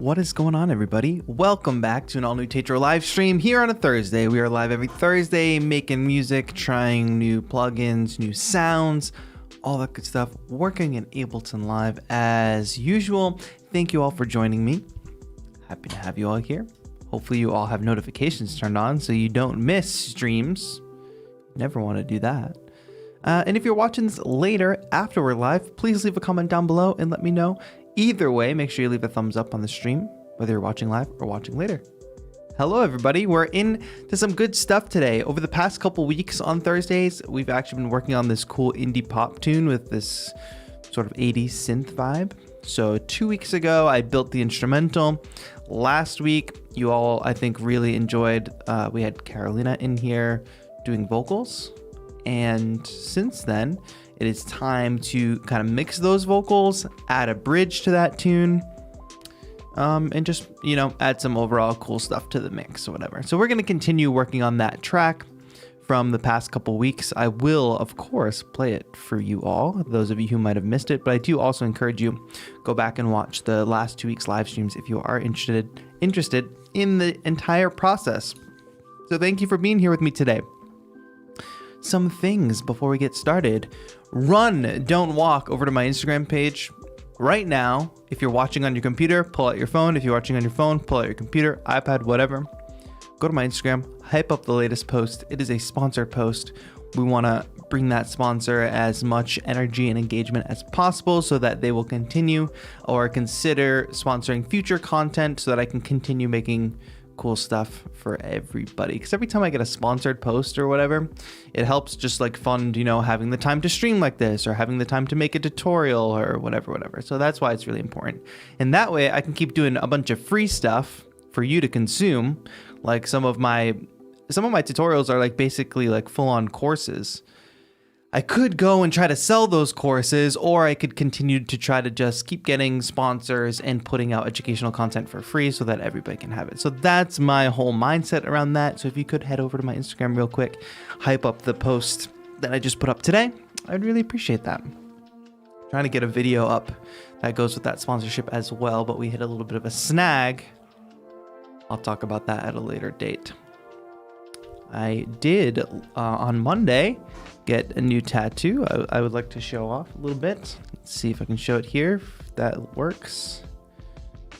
What is going on, everybody? Welcome back to an all-new TAETRO live stream here on a Thursday. We are live every Thursday, making music, trying new plugins, new sounds, all that good stuff, working in Ableton Live as usual. Thank you all for joining me. Happy to have you all here. Hopefully you all have notifications turned on so you don't miss streams. Never want to do that. And if you're watching this later, after we're live, please leave a comment down below and let me know. Either way, make sure you leave a thumbs up on the stream, whether you're watching live or watching later. Hello, everybody. We're into some good stuff today. Over the past couple weeks on Thursdays, we've actually been working on this cool indie pop tune with this sort of 80s synth vibe. So 2 weeks ago, I built the instrumental. Last week, you all, I think, really enjoyed, we had Carolina in here doing vocals. And since then, it is time to kind of mix those vocals, add a bridge to that tune, and just, you know, add some overall cool stuff to the mix or whatever. So we're going to continue working on that track from the past couple weeks. I will, of course, play it for you all, those of you who might have missed it, but I do also encourage you, go back and watch the last 2 weeks live streams if you are interested in the entire process. So thank you for being here with me today. Some things before we get started. Run, don't walk, over to my Instagram page right now. If you're watching on your computer, pull out your phone. If you're watching on your phone, pull out your computer, iPad, whatever. Go to my Instagram, hype up the latest post. It is a sponsored post. We want to bring that sponsor as much energy and engagement as possible so that they will continue or consider sponsoring future content so that I can continue making cool stuff for everybody. Because every time I get a sponsored post or whatever, it helps just like fund, you know, having the time to stream like this or having the time to make a tutorial or whatever. So that's why it's really important. And that way I can keep doing a bunch of free stuff for you to consume. Like some of my tutorials are like basically like full-on courses. I could go and try to sell those courses, or I could continue to try to just keep getting sponsors and putting out educational content for free so that everybody can have it. So that's my whole mindset around that. So if you could head over to my Instagram real quick, hype up the post that I just put up today, I'd really appreciate that. Trying to get a video up that goes with that sponsorship as well, but we hit a little bit of a snag. I'll talk about that at a later date. I did on Monday get a new tattoo. I would like to show off a little bit. Let's see if I can show it here, if that works.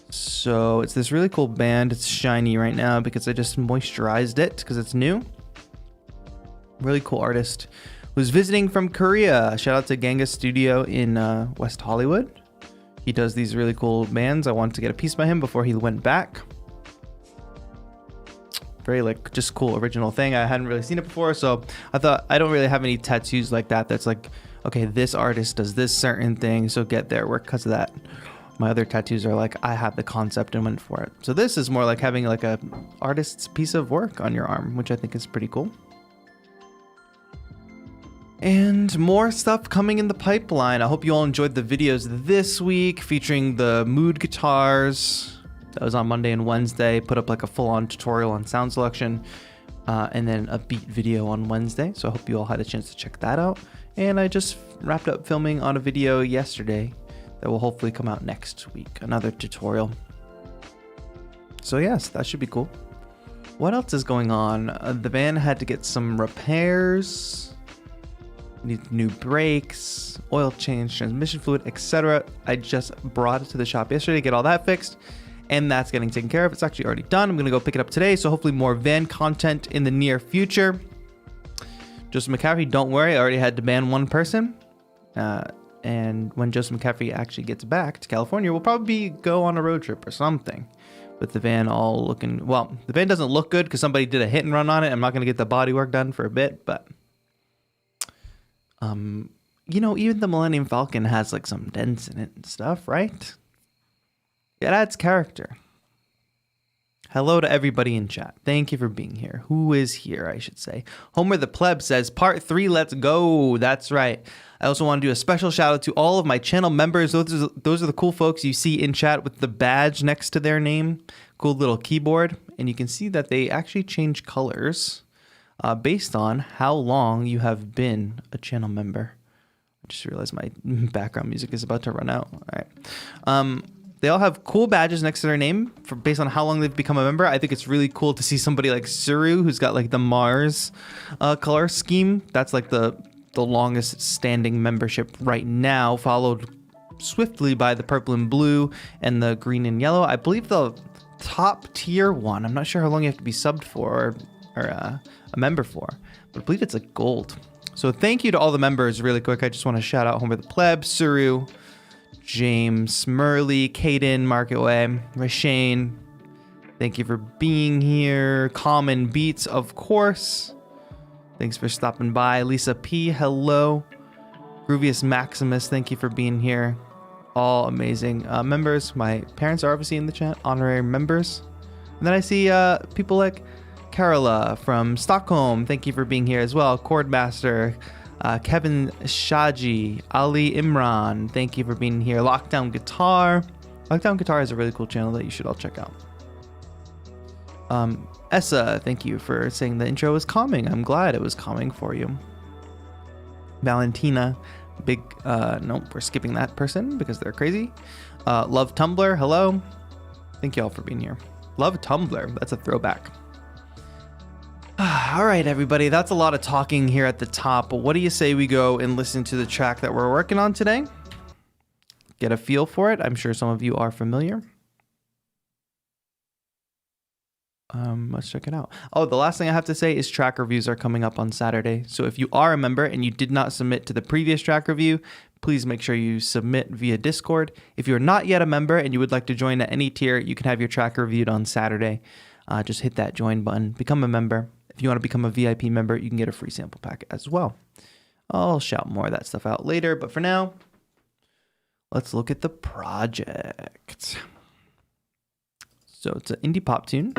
So it's this really cool band. It's shiny right now because I just moisturized it because it's new. Really cool artist who's visiting from Korea. Shout out to Ganga Studio in West Hollywood. He does these really cool bands. I wanted to get a piece by him before he went back. Very like just cool original thing. I hadn't really seen it before, so I thought I don't really have any tattoos like that. That's like, okay, this artist does this certain thing, so get their work because of that. My other tattoos are like I had the concept and went for it. So this is more like having like a artist's piece of work on your arm, which I think is pretty cool. And more stuff coming in the pipeline. I hope you all enjoyed the videos this week featuring the mood guitars. That was on Monday and Wednesday. Put up like a full-on tutorial on sound selection and then a beat video on Wednesday. So I hope you all had a chance to check that out. And I just wrapped up filming on a video yesterday that will hopefully come out next week. Another tutorial. So yes, that should be cool. What else is going on? The van had to get some repairs. Need new brakes, oil change, transmission fluid, etc. I just brought it to the shop yesterday to get all that fixed. And that's getting taken care of. It's actually already done. I'm going to go pick it up today. So hopefully more van content in the near future. Joseph McCaffrey, don't worry. I already had to ban one person. And when Joseph McCaffrey actually gets back to California, we'll probably go on a road trip or something. With the van all looking... Well, the van doesn't look good because somebody did a hit and run on it. I'm not going to get the bodywork done for a bit. But, you know, even the Millennium Falcon has like some dents in it and stuff, right? It adds character. Hello to everybody in chat. Thank you for being here. Who is here, I should say. Homer the Pleb says, part 3, let's go. That's right. I also want to do a special shout out to all of my channel members. Those are the cool folks you see in chat with the badge next to their name. Cool little keyboard. And you can see that they actually change colors based on how long you have been a channel member. I just realized my background music is about to run out. All right. They all have cool badges next to their name based on how long they've become a member. I think it's really cool to see somebody like Suru, who's got like the Mars color scheme. That's like the longest standing membership right now, followed swiftly by the purple and blue and the green and yellow. I believe the top tier one, I'm not sure how long you have to be subbed for or a member for, but I believe it's like gold. So thank you to all the members really quick. I just want to shout out Homer the Pleb, Suru, James, Murley, Caden, Marketway, Rashane. Thank you for being here. Common Beats, of course. Thanks for stopping by. Lisa P, hello. Groovius Maximus, thank you for being here. All amazing members. My parents are obviously in the chat, honorary members. And then I see people like Carola from Stockholm. Thank you for being here as well. Chordmaster, Kevin Shaji, Ali Imran, thank you for being here. Lockdown Guitar. Lockdown Guitar is a really cool channel that you should all check out. Essa, thank you for saying the intro was calming. I'm glad it was calming for you. Valentina, nope, we're skipping that person because they're crazy. Love Tumblr, hello. Thank you all for being here. Love Tumblr, that's a throwback. All right, everybody, that's a lot of talking here at the top, but what do you say we go and listen to the track that we're working on today? Get a feel for it. I'm sure some of you are familiar. Let's check it out. Oh, the last thing I have to say is track reviews are coming up on Saturday. So if you are a member and you did not submit to the previous track review, please make sure you submit via Discord. If you're not yet a member and you would like to join at any tier, you can have your track reviewed on Saturday. Just hit that join button, become a member. If you want to become a VIP member, you can get a free sample pack as well. I'll shout more of that stuff out later, but for now, let's look at the project. So it's an indie pop tune.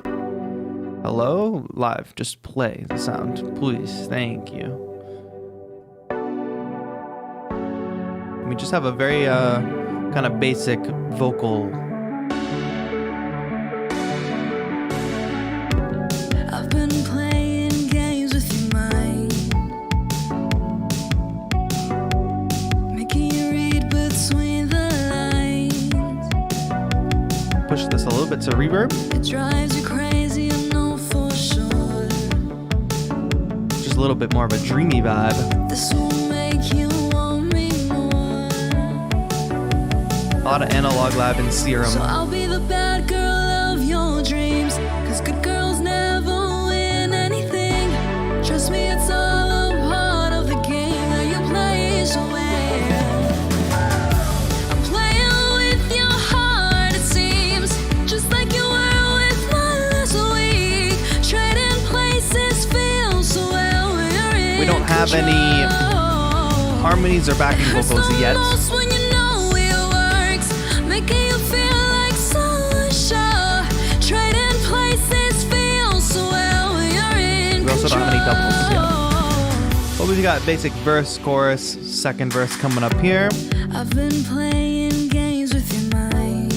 Hello, live, just play the sound, please, thank you. We just have a very kind of basic vocal. I've been playing games with your mind, making you read between the lines. Push this a little bit to reverb. It drives you crazy, I know for sure. Just a little bit more of a dreamy vibe. This will make you want me more. A lot of Analog Lab and Serum. So I'll be the bad girl of your dreams, 'cause good girls never win anything. Trust me, it's all a part of the game that you play, so I'm playing with your heart, it seems, just like you were with mine last week. Trading places feels so well when you're in We don't have any harmonies or backing vocals yet. When you know it works, making you feel like so sure. Trading places feels so well when you're in We also don't have any doubles yet. control. But we've got basic verse, chorus, second verse coming up here. I've been playing games with your mind.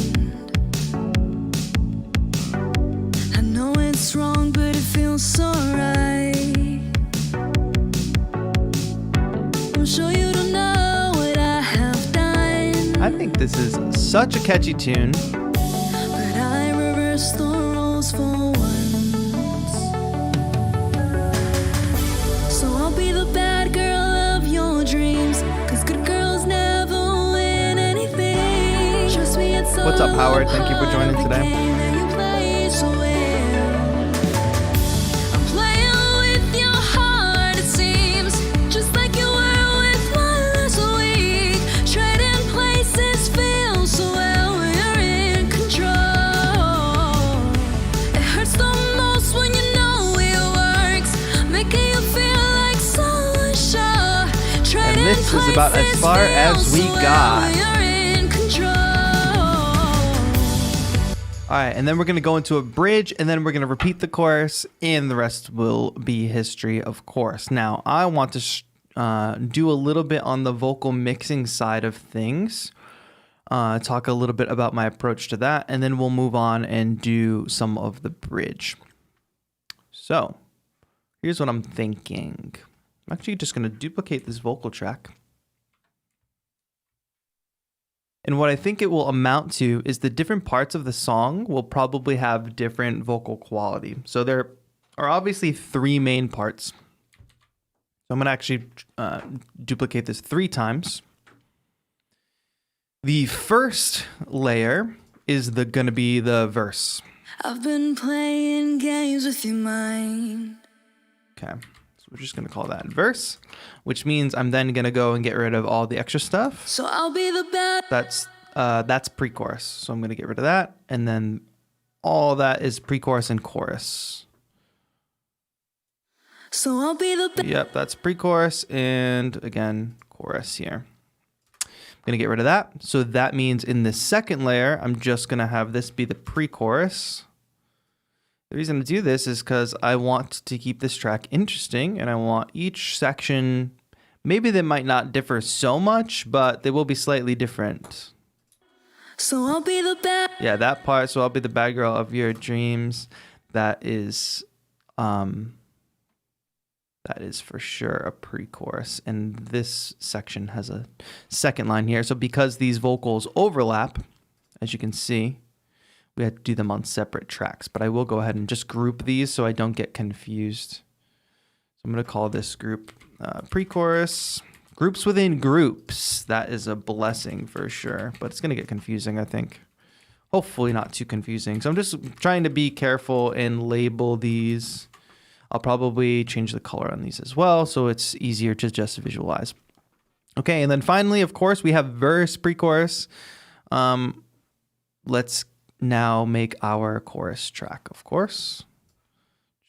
I know it's wrong, but it feels so right. I'm sure you don't know what I have done, I think this is such a catchy tune. but I reversed the roles for once. So I'll be the bad girl of your dreams, 'cause good girls never win anything. Trust me, it's What's up, all Howard? Thank you for a part joining of the today. game that you play so well. I'm playing with your heart, it seems, just like you were with mine last week. Trading places feels so well when you're in control. It hurts the most when you know it works, making you feel like so sure. Trading this is about as places far as feels we so well got. when you're in control. All right, and then we're going to go into a bridge, and then we're going to repeat the chorus, and the rest will be history, of course. Now, I want to do a little bit on the vocal mixing side of things, talk a little bit about my approach to that, and then we'll move on and do some of the bridge. So, here's what I'm thinking. I'm actually just going to duplicate this vocal track. And what I think it will amount to is the different parts of the song will probably have different vocal quality. So there are obviously 3 main parts. So I'm going to actually duplicate this 3 times. The first layer is going to be the verse. I've been playing games with your mind. Okay, so we're just going to call that verse, which means I'm then going to go and get rid of all the extra stuff. So I'll be the best. That's pre-chorus. So I'm going to get rid of that. And then all that is pre-chorus and chorus. So I'll be the best. Yep, that's pre-chorus and again, chorus here. I'm going to get rid of that. So that means in the second layer, I'm just going to have this be the pre-chorus. The reason to do this is because I want to keep this track interesting and I want each section, maybe they might not differ so much, but they will be slightly different. So I'll be the best. Yeah, that part, so I'll be the bad girl of your dreams. That is for sure a pre-chorus. And this section has a second line here. So because these vocals overlap, as you can see, we have to do them on separate tracks. But I will go ahead and just group these so I don't get confused. So I'm going to call this group pre-chorus. Groups within groups. That is a blessing for sure. But it's going to get confusing, I think. Hopefully not too confusing. So I'm just trying to be careful and label these. I'll probably change the color on these as well, so it's easier to just visualize. Okay, and then finally, of course, we have verse, pre-chorus. Let's now make our chorus track, of course.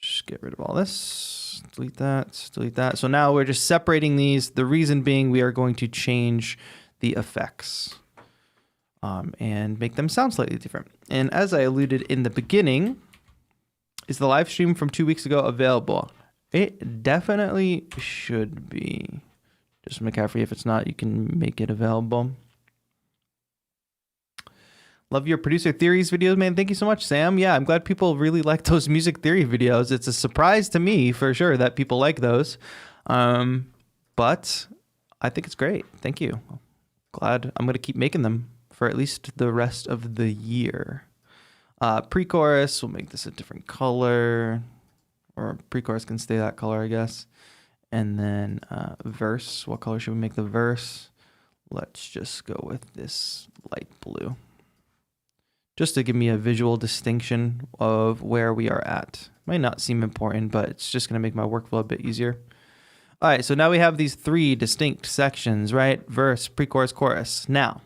Just get rid of all this. Delete that, delete that. So now we're just separating these. The reason being we are going to change the effects and make them sound slightly different. And as I alluded in the beginning, is the live stream from 2 weeks ago available? It definitely should be. Just McCaffrey, if it's not, you can make it available. Love your producer theories videos, man. Thank you so much, Sam. Yeah, I'm glad people really like those music theory videos. It's a surprise to me for sure that people like those. But I think it's great. Thank you. Glad I'm going to keep making them for at least the rest of the year. Pre-chorus, we'll make this a different color, or pre-chorus can stay that color, I guess. And then verse, what color should we make the verse? Let's just go with this light blue. Just to give me a visual distinction of where we are at. Might not seem important, but it's just gonna make my workflow a bit easier. All right, so now we have these 3 distinct sections, right? Verse, pre-chorus, chorus. Now,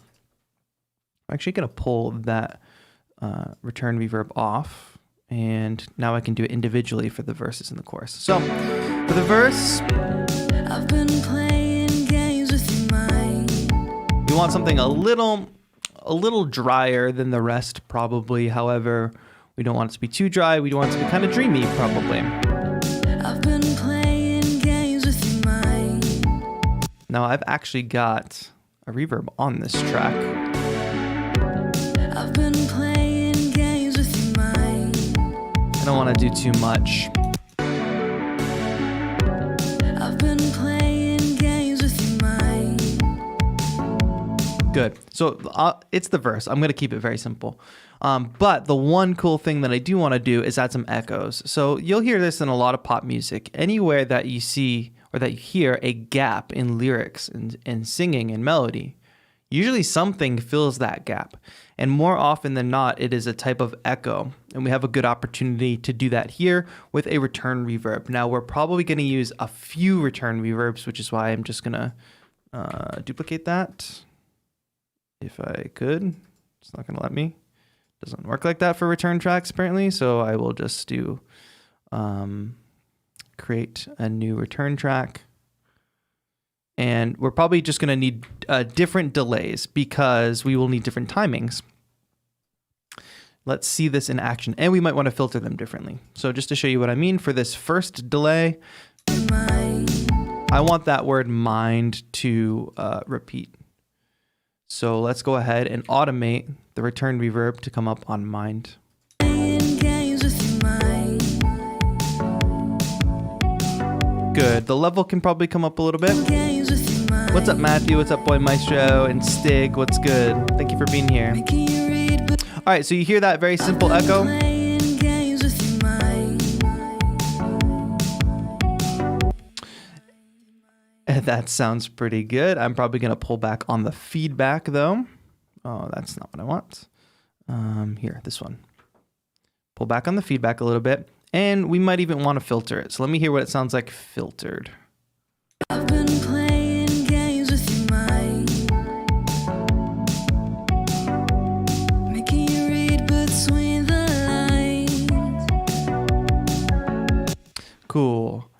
I'm actually gonna pull that return reverb off, and now I can do it individually for the verses and the chorus. So for the verse, I've been playing games with your mind. you want something a little drier than the rest probably. However, we don't want it to be too dry. We want it to be kind of dreamy probably. I've been playing games with your mind. Now I've actually got a reverb on this track. I've been playing games with your mind. I don't want to do too much. I've been playing games with your mind. Good. So it's the verse. I'm going to keep it very simple. But the one cool thing that I do want to do is add some echoes. So you'll hear this in a lot of pop music. Anywhere that you see or that you hear a gap in lyrics and singing and melody, usually something fills that gap. And more often than not, it is a type of echo. And we have a good opportunity to do that here with a return reverb. Now, we're probably going to use a few return reverbs, which is why I'm just going to duplicate that. If I could. It's not going to let me. Doesn't work like that for return tracks, apparently. So I will just do create a new return track. And we're probably just going to need different delays because we will need different timings. Let's see this in action. And we might want to filter them differently. So just to show you what I mean, for this first delay, I want that word mind to repeat. So let's go ahead and automate the return reverb to come up on mind. Good. The level can probably come up a little bit. What's up, Matthew? What's up, Boy Maestro? And Stig, what's good? Thank you for being here. All right, so you hear that very simple echo? That sounds pretty good. I'm probably going to pull back on the feedback, though. Oh, that's not what I want. Here, this one. Pull back on the feedback a little bit. And we might even want to filter it. So let me hear what it sounds like filtered. I've been playing games with your mind, making you read between the lines. Cool.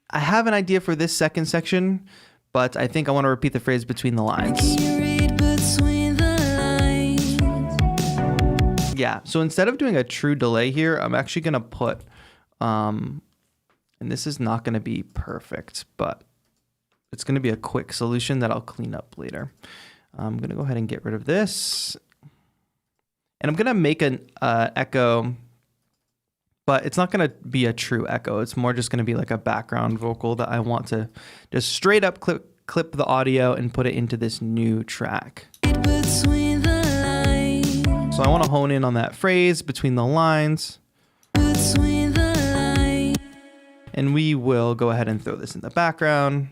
I have an idea for this second section, but I think I want to repeat the phrase between the lines. Making you read between the lines. Yeah, so instead of doing a true delay here, I'm actually going to put, and this is not going to be perfect, but it's going to be a quick solution that I'll clean up later. I'm going to go ahead and get rid of this. And I'm going to make an echo, but it's not going to be a true echo. It's more just going to be like a background vocal that I want to just straight up clip the audio and put it into this new track. Between the lines. So I want to hone in on that phrase, between the lines. Between the lines. And we will go ahead and throw this in the background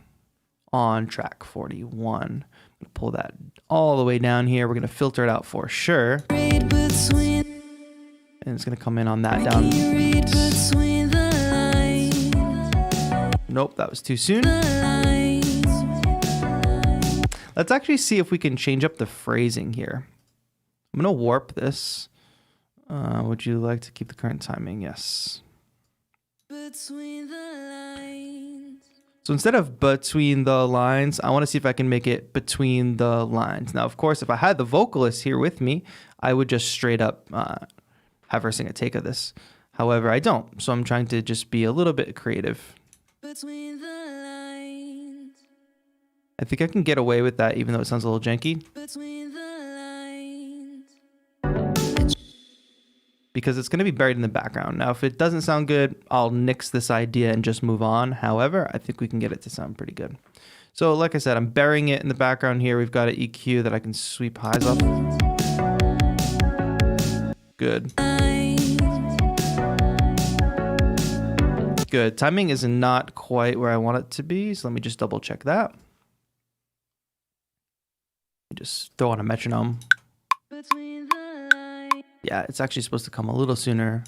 on track 41. I'm going to pull that all the way down here. We're going to filter it out for sure. Read between. And it's going to come in on that down. You read between the lines. Nope, that was too soon. Lines. Let's actually see if we can change up the phrasing here. I'm going to warp this. Would you like to keep the current timing? Yes. Between the lines. So instead of between the lines, I want to see if I can make it between the lines. Now, of course, if I had the vocalist here with me, I would just straight up have her sing a take of this. However, I don't. So I'm trying to just be a little bit creative. Between the lines. I think I can get away with that, even though it sounds a little janky. Between the lines. Because it's going to be buried in the background. Now, if it doesn't sound good, I'll nix this idea and just move on. However, I think we can get it to sound pretty good. So like I said, I'm burying it in the background here. We've got an EQ that I can sweep highs off. Good. Good. Timing is not quite where I want it to be. So let me just double check that. Just throw on a metronome. Between the lines. Yeah, it's actually supposed to come a little sooner.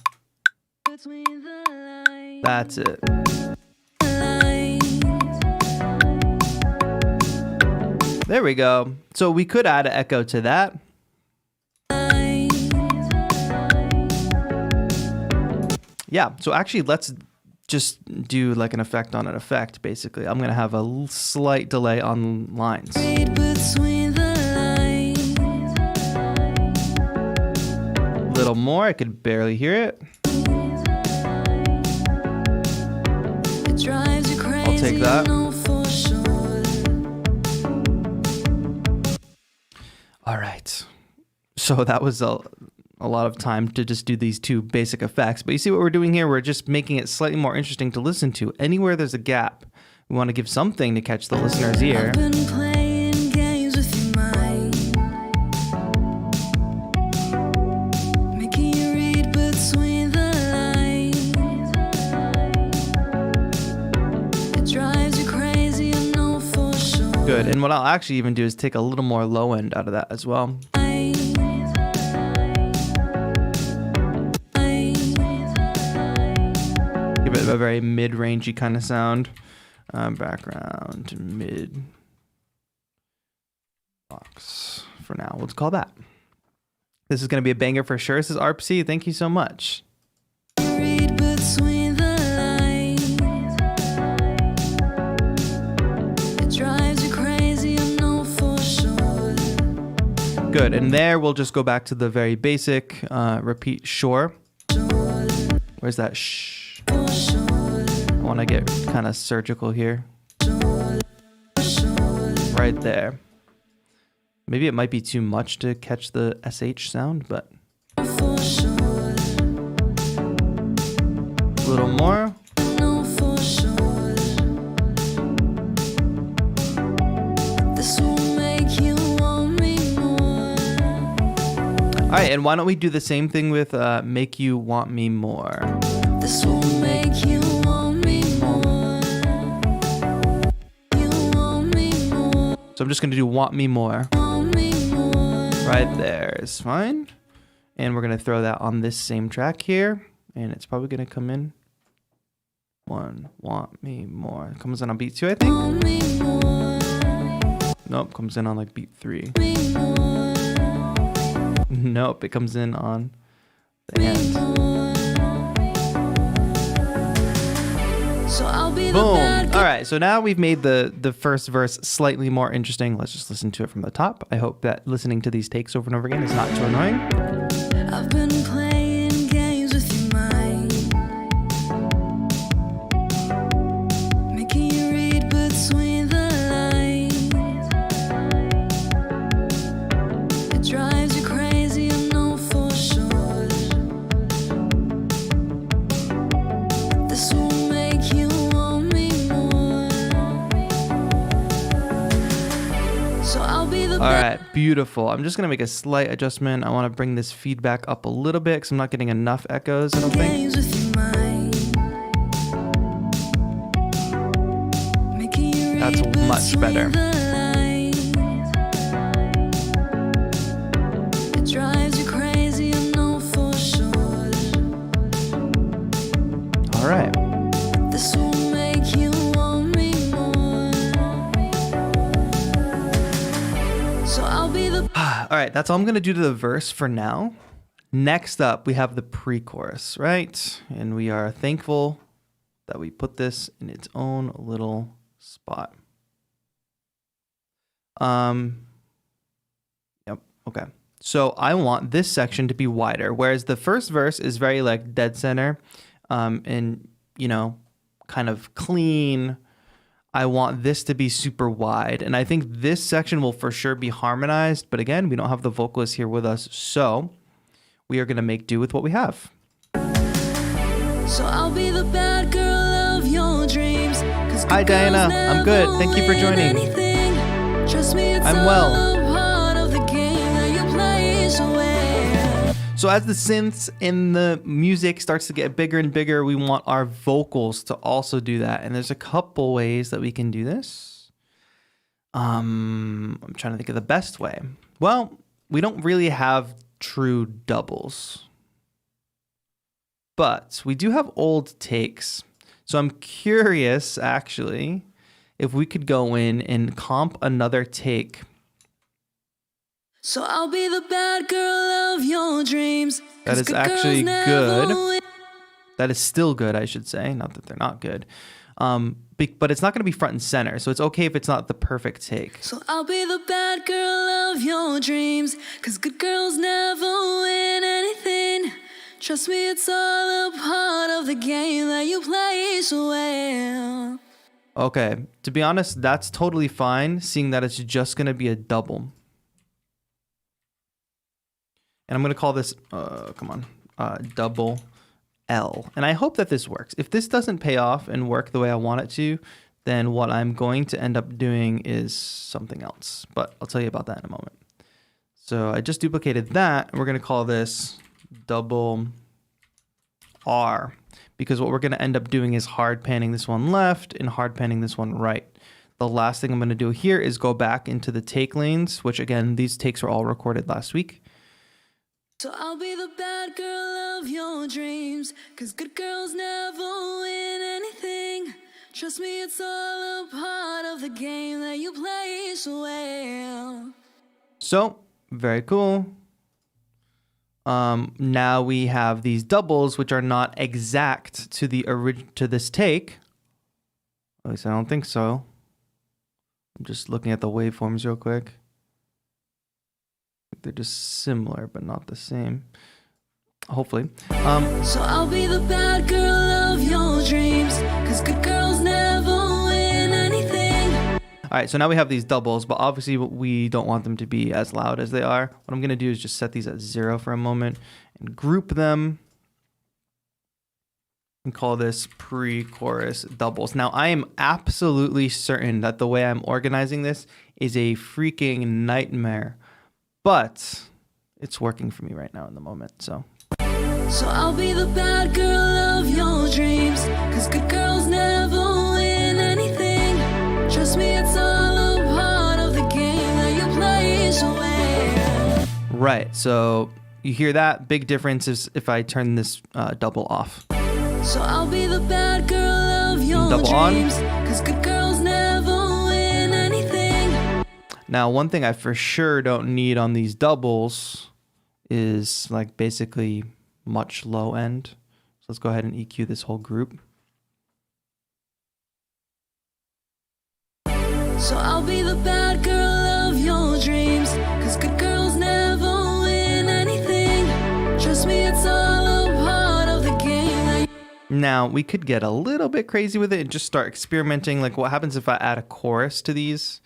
Between the lines. That's it. There we go. So we could add an echo to that. Yeah, so actually let's just do like an effect on an effect, basically. I'm going to have a slight delay on lines. Between the lines. A little more, I could barely hear it. It drives you crazy. I'll take that. I know for sure. All right. So that was a lot of time to just do these two basic effects. But you see what we're doing here? We're just making it slightly more interesting to listen to. Anywhere there's a gap, we want to give something to catch the listener's ear. I've been playing games with your mind, making you read between the lines. It drives you crazy, I know for sure. Good. And what I'll actually even do is take a little more low end out of that as well. Give it a very mid-rangey kind of sound. Background, mid box for now. Let's call that. This is going to be a banger for sure. This is ARPC. Thank you so much. Read between the lines. It drives you crazy, I know for sure. Good. And there we'll just go back to the very basic repeat sure. Where's that shh? I want to get kind of surgical here. Right there. Maybe it might be too much to catch the SH sound, but a little more. right, and why don't we do the same thing with Make You Want Me More? This will make you want me more. You want me more. So I'm just gonna do Want Me More. Want me more. Right there is fine. And we're gonna throw that on this same track here. And it's probably gonna come in. Want Me More. It comes in on beat 2, I think. Want me more. Nope, comes in on like beat 3. Me more. Nope, it comes in on the end. So I'll be the Boom. bad All right, so now we've made the first verse slightly more interesting. Let's just listen to it from the top. I hope that listening to these takes over and over again is not too annoying. I've been playing games with your mind, making you read between the lines. It drives you crazy, I know for sure. This will make you want me more. So I'll be the All right, beautiful. I'm just gonna make a slight adjustment. I wanna bring this feedback up a little bit because I'm not getting enough echoes, I don't think. games with your mind, making you That's read much better. between the lines. It drives you crazy, I know for sure. All right. This will make you want me more. So I'll be the All right, that's all I'm gonna do to the verse for now. Next up, we have the pre-chorus, right? And we are thankful that we put this in its own little spot. Yep, okay. So I want this section to be wider, whereas the first verse is very like dead center, and you know, kind of clean. I want this to be super wide, and I think this section will for sure be harmonized, but again, we don't have the vocalist here with us, so we are gonna make do with what we have. So I'll be the bad girl of your dreams. 'Cause Hi, good girls Diana. I'm good. never Thank you for win joining. anything. Trust me, it's I'm all well. a part of the game that you play so well. So as the synths in the music starts to get bigger and bigger, we want our vocals to also do that. And there's a couple ways that we can do this. I'm trying to think of the best way. Well, we don't really have true doubles, but we do have old takes. So I'm curious, actually, if we could go in and comp another take. So I'll be the bad girl of your dreams. That 'Cause is good girls actually never good. win. That is still good, I should say. Not that they're not good. But it's not going to be front and center. So it's okay if it's not the perfect take. So I'll be the bad girl of your dreams. 'Cause good girls never win anything. Trust me, it's all a part of the game that you play so well. Okay. To be honest, that's totally fine, seeing that it's just going to be a double. And I'm going to call this, double L. And I hope that this works. If this doesn't pay off and work the way I want it to, then what I'm going to end up doing is something else. But I'll tell you about that in a moment. So I just duplicated that, and we're going to call this double R, because what we're going to end up doing is hard panning this one left and hard panning this one right. The last thing I'm going to do here is go back into the take lanes, which again, these takes were all recorded last week. So I'll be the bad girl of your dreams. 'Cause good girls never win anything. Trust me, it's all a part of the game that you play so well. So very cool. Now we have these doubles, which are not exact to the to this take. At least I don't think so. I'm just looking at the waveforms real quick. They're just similar, but not the same. Hopefully. So I'll be the bad girl of your dreams. 'Cause good girls never win anything. All right, so now we have these doubles, but obviously we don't want them to be as loud as they are. What I'm gonna do is just set these at 0 for a moment and group them and call this pre-chorus doubles. Now I am absolutely certain that the way I'm organizing this is a freaking nightmare, but it's working for me right now in the moment. So I'll be the bad girl of your dreams, 'cause good girls never win anything. Trust me, it's all a part of the game that you play, so well. right, so you hear that? Big difference is if I turn this double off. So I'll be the bad girl of your Double on. dreams, 'cause good girls never win anything. Now, one thing I for sure don't need on these doubles is like basically much low end. So let's go ahead and EQ this whole group. So I'll be the bad girl of your dreams, 'cause good girls never win anything. Trust me, it's all a part of the game that Now, we could get a little bit crazy with it and just start experimenting. Like what happens if I add a chorus to these?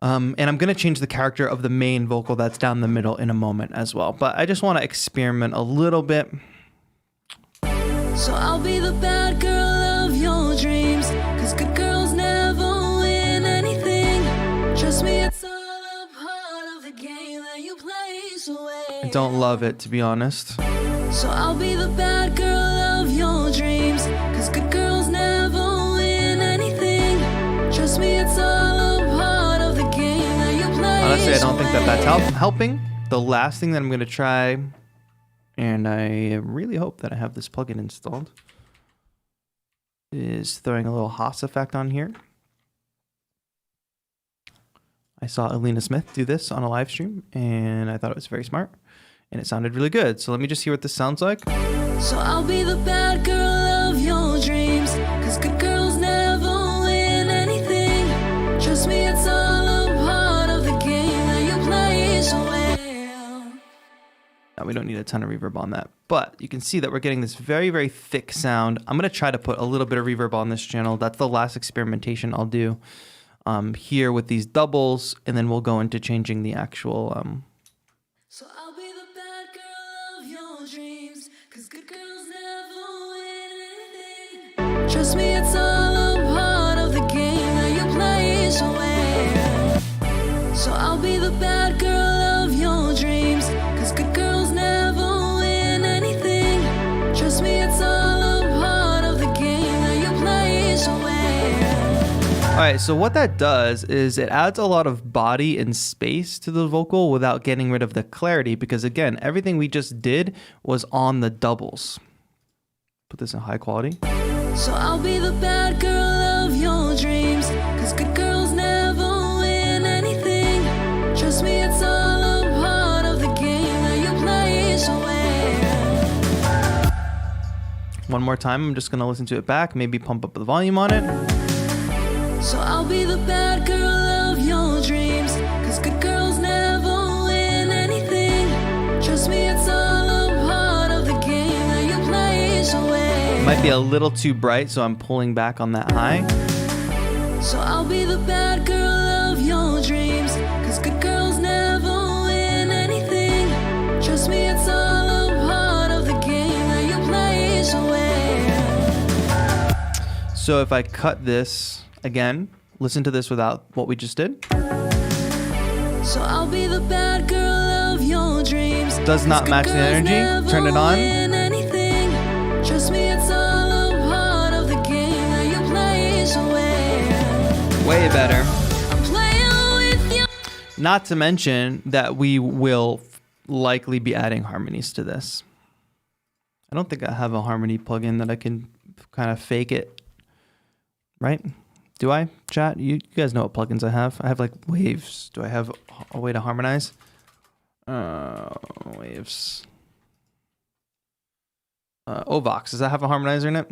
And I'm going to change the character of the main vocal that's down the middle in a moment as well. But I just want to experiment a little bit. So I'll be the bad girl of your dreams, 'cause good girls never win anything. Trust me, it's all a part of the game that you play, so well. I don't love it, to be honest. So I'll be the bad girl of your dreams, 'cause good girls never win anything. Trust me, it's all a part of the game that you play. Honestly, I don't think that that's helping. The last thing that I'm going to try, and I really hope that I have this plugin installed, is throwing a little Haas Effect on here. I saw Alina Smith do this on a live stream, and I thought it was very smart, and it sounded really good. So let me just hear what this sounds like. So I'll be the bad girl of your dreams, 'cause good girls never win anything. Trust me, it's all a part of the game that you play, so well. Now, we don't need a ton of reverb on that, but you can see that we're getting this very, very thick sound. I'm going to try to put a little bit of reverb on this channel. That's the last experimentation I'll do here with these doubles, and then we'll go into changing the actual... So I'll be the bad girl of your dreams, 'cause good girls never win anything. Trust me, it's all a part of the game that you play, so well. So I'll be the bad girl of your dreams, 'cause good girls never win anything. Trust me, it's all a part of the game that you play, so well. All right, so what that does is it adds a lot of body and space to the vocal without getting rid of the clarity, because again, everything we just did was on the doubles. Put this in high quality. So I'll be the bad girl of your dreams, 'cause good girls never win anything. Trust me, it's all a part of the game that you play, so well. One more time, I'm just gonna listen to it back, maybe pump up the volume on it. So I'll be the bad girl of your dreams, 'cause good girls never win anything. Trust me, it's all a part of the game that you play, so well. Might be a little too bright, so I'm pulling back on that high. So I'll be the bad girl of your dreams, 'cause good girls never win anything. Trust me, it's all a part of the game that you play, so well. So if I cut this, again, listen to this without what we just did. So I'll be the bad girl of your dreams. Does not match the energy. Turn it on. Trust me, it's all a part of the game that you play, so well. Way better. I'm playing with you. Not to mention that we will likely be adding harmonies to this. I don't think I have a harmony plugin that I can kind of fake it. Right? Do I, chat? You guys know what plugins I have. I have like waves. Do I have a way to harmonize? Waves. Ovox. Does that have a harmonizer in it?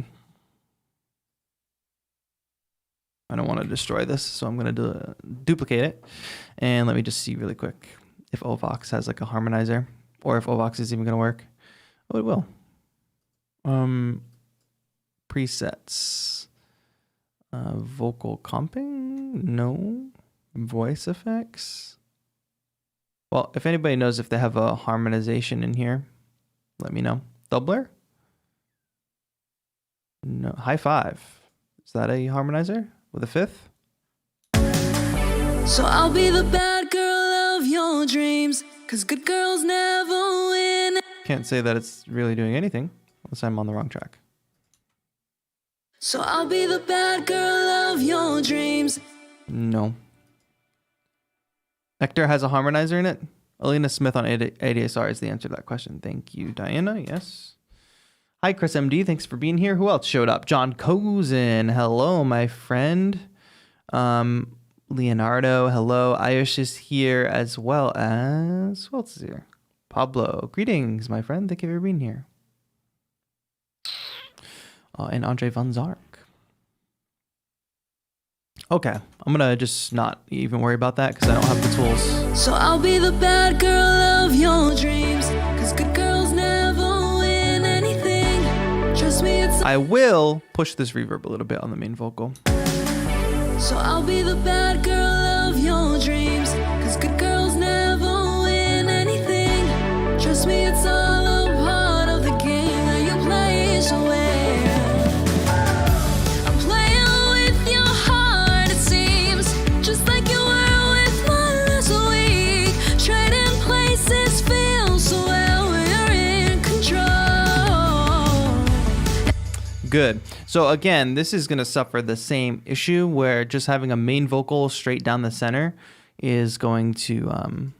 I don't want to destroy this, so I'm going to duplicate it. And let me just see really quick if Ovox has like a harmonizer, or if Ovox is even going to work. Oh, it will. Presets. Vocal comping? No. Voice effects? Well, if anybody knows if they have a harmonization in here, let me know. Doubler? No. High five. Is that a harmonizer with a fifth? So I'll be the bad girl of your dreams, 'cause good girls never win. Can't say that it's really doing anything unless I'm on the wrong track. So I'll be the bad girl of your dreams. No. Hector has a harmonizer in it. Alina Smith on ADSR is the answer to that question. Thank you, Diana. Yes. Hi, Chris MD. Thanks for being here. Who else showed up? John Cozen. Hello, my friend. Leonardo. Hello. Ayush is here as well as... Who else is here? Pablo. Greetings, my friend. Thank you for being here. And Andre Van Zark. Okay, I'm gonna just not even worry about that because I don't have the tools. So I'll be the bad girl of your dreams, 'cause good girls never win anything. Trust me, it's... I will push this reverb a little bit on the main vocal. So I'll be the bad girl of your dreams, 'cause good girls never win anything. Trust me, it's all a part of the game that you play so well. I'm playing with your heart, it seems, just like you were with mine last week. Trading places feels so well when you're in control. Good. So again, this is going to suffer the same issue where just having a main vocal straight down the center is going to... I'm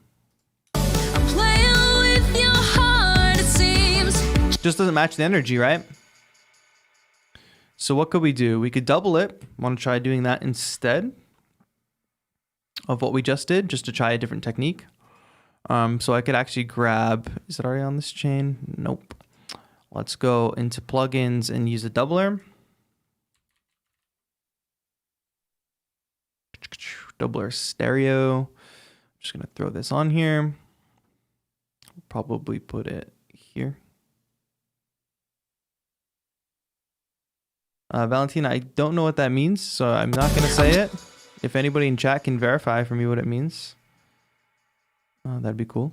playing with your heart, it seems. just doesn't match the energy, right? So what could we do? We could double it. Want to try doing that instead of what we just did, just to try a different technique. So I could actually grab... Is it already on this chain? Nope. Let's go into plugins and use a doubler. Doubler stereo. Just gonna throw this on here. Probably put it here. Valentina, I don't know what that means, so I'm not gonna say it. If anybody in chat can verify for me what it means, that'd be cool,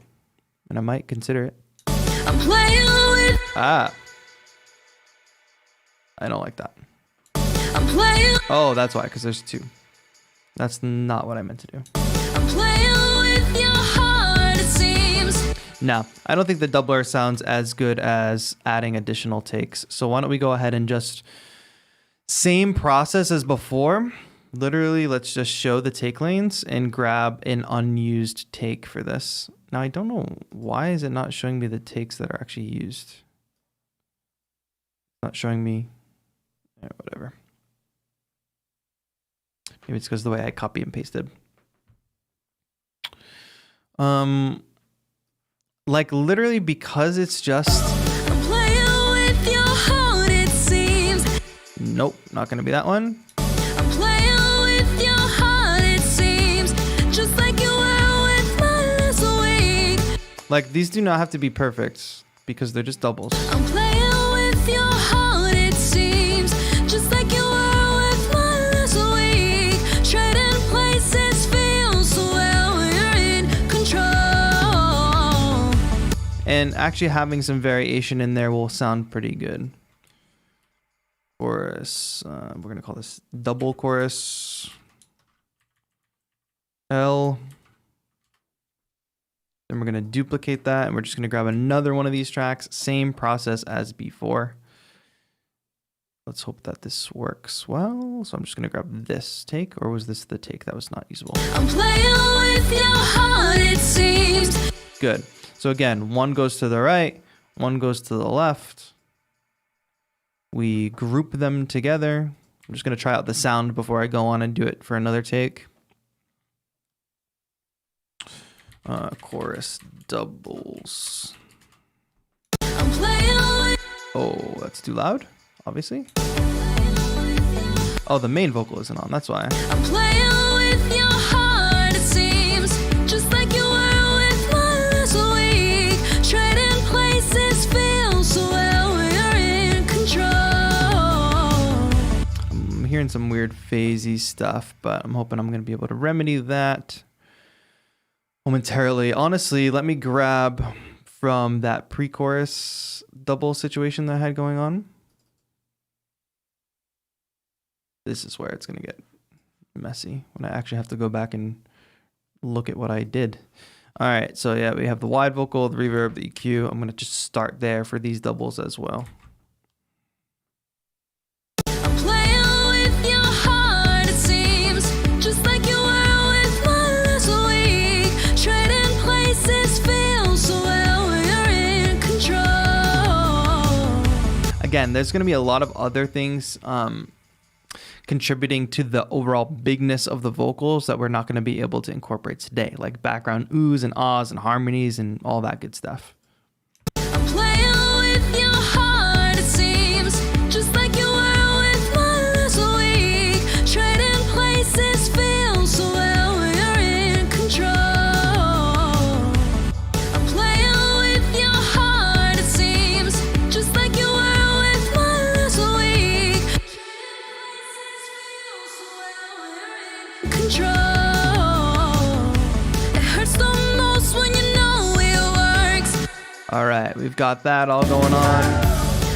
and I might consider it. I'm playing with... I don't like that. I'm playing... Oh, that's why, because there's two. That's not what I meant to do. I'm playing with your heart, it seems. No, I don't think the doubler sounds as good as adding additional takes. So why don't we go ahead and just... Same process as before. Literally, let's just show the take lanes and grab an unused take for this. Now, I don't know. Why is it not showing me the takes that are actually used? Not showing me... Yeah, whatever. Maybe it's because of the way I copy and pasted. Like literally because it's just... I'm playing with your heart, it seems. Nope, not going to be that one. I'm playing with your heart, it seems. Just like you were with mine last week. Like these do not have to be perfect because they're just doubles. I'm playing with your heart, it seems. Just like you were with mine last week. Trading places feels so well when you're in control. And actually having some variation in there will sound pretty good. Chorus, we're going to call this double chorus. L. Then we're going to duplicate that and we're just going to grab another one of these tracks. Same process as before. Let's hope that this works well. So I'm just going to grab this take, or was this the take that was not usable? I'm playing with your heart, it seems. Good. So again, one goes to the right, one goes to the left. We group them together. I'm just going to try out the sound before I go on and do it for another take. Chorus doubles. I'm playing with... Oh, that's too loud, obviously. Oh, the main vocal isn't on, that's why. I'm playing with your heart, it seems. Just like you were with mine last week. Trading places feels so well when you're in control. I'm hearing some weird phasey stuff, but I'm hoping I'm going to be able to remedy that momentarily. Honestly, let me grab from that pre-chorus double situation that I had going on. This is where it's going to get messy when I actually have to go back and look at what I did. All right, so yeah, we have the wide vocal, the reverb, the EQ. I'm gonna just start there for these doubles as well. I'm playing with your heart, it seems, just like you were with mine last week. Trading places feels so well, you're in control. Again, there's gonna be a lot of other things contributing to the overall bigness of the vocals that we're not going to be able to incorporate today, like background oohs and ahs and harmonies and all that good stuff. I'm playing with your heart, it seems, just like you were with mine last week. Trading places feels so well, you're in control. I'm playing with your heart, it seems, just like you were with mine last week. Control. It hurts the most when you know it works. All right, we've got that all going on.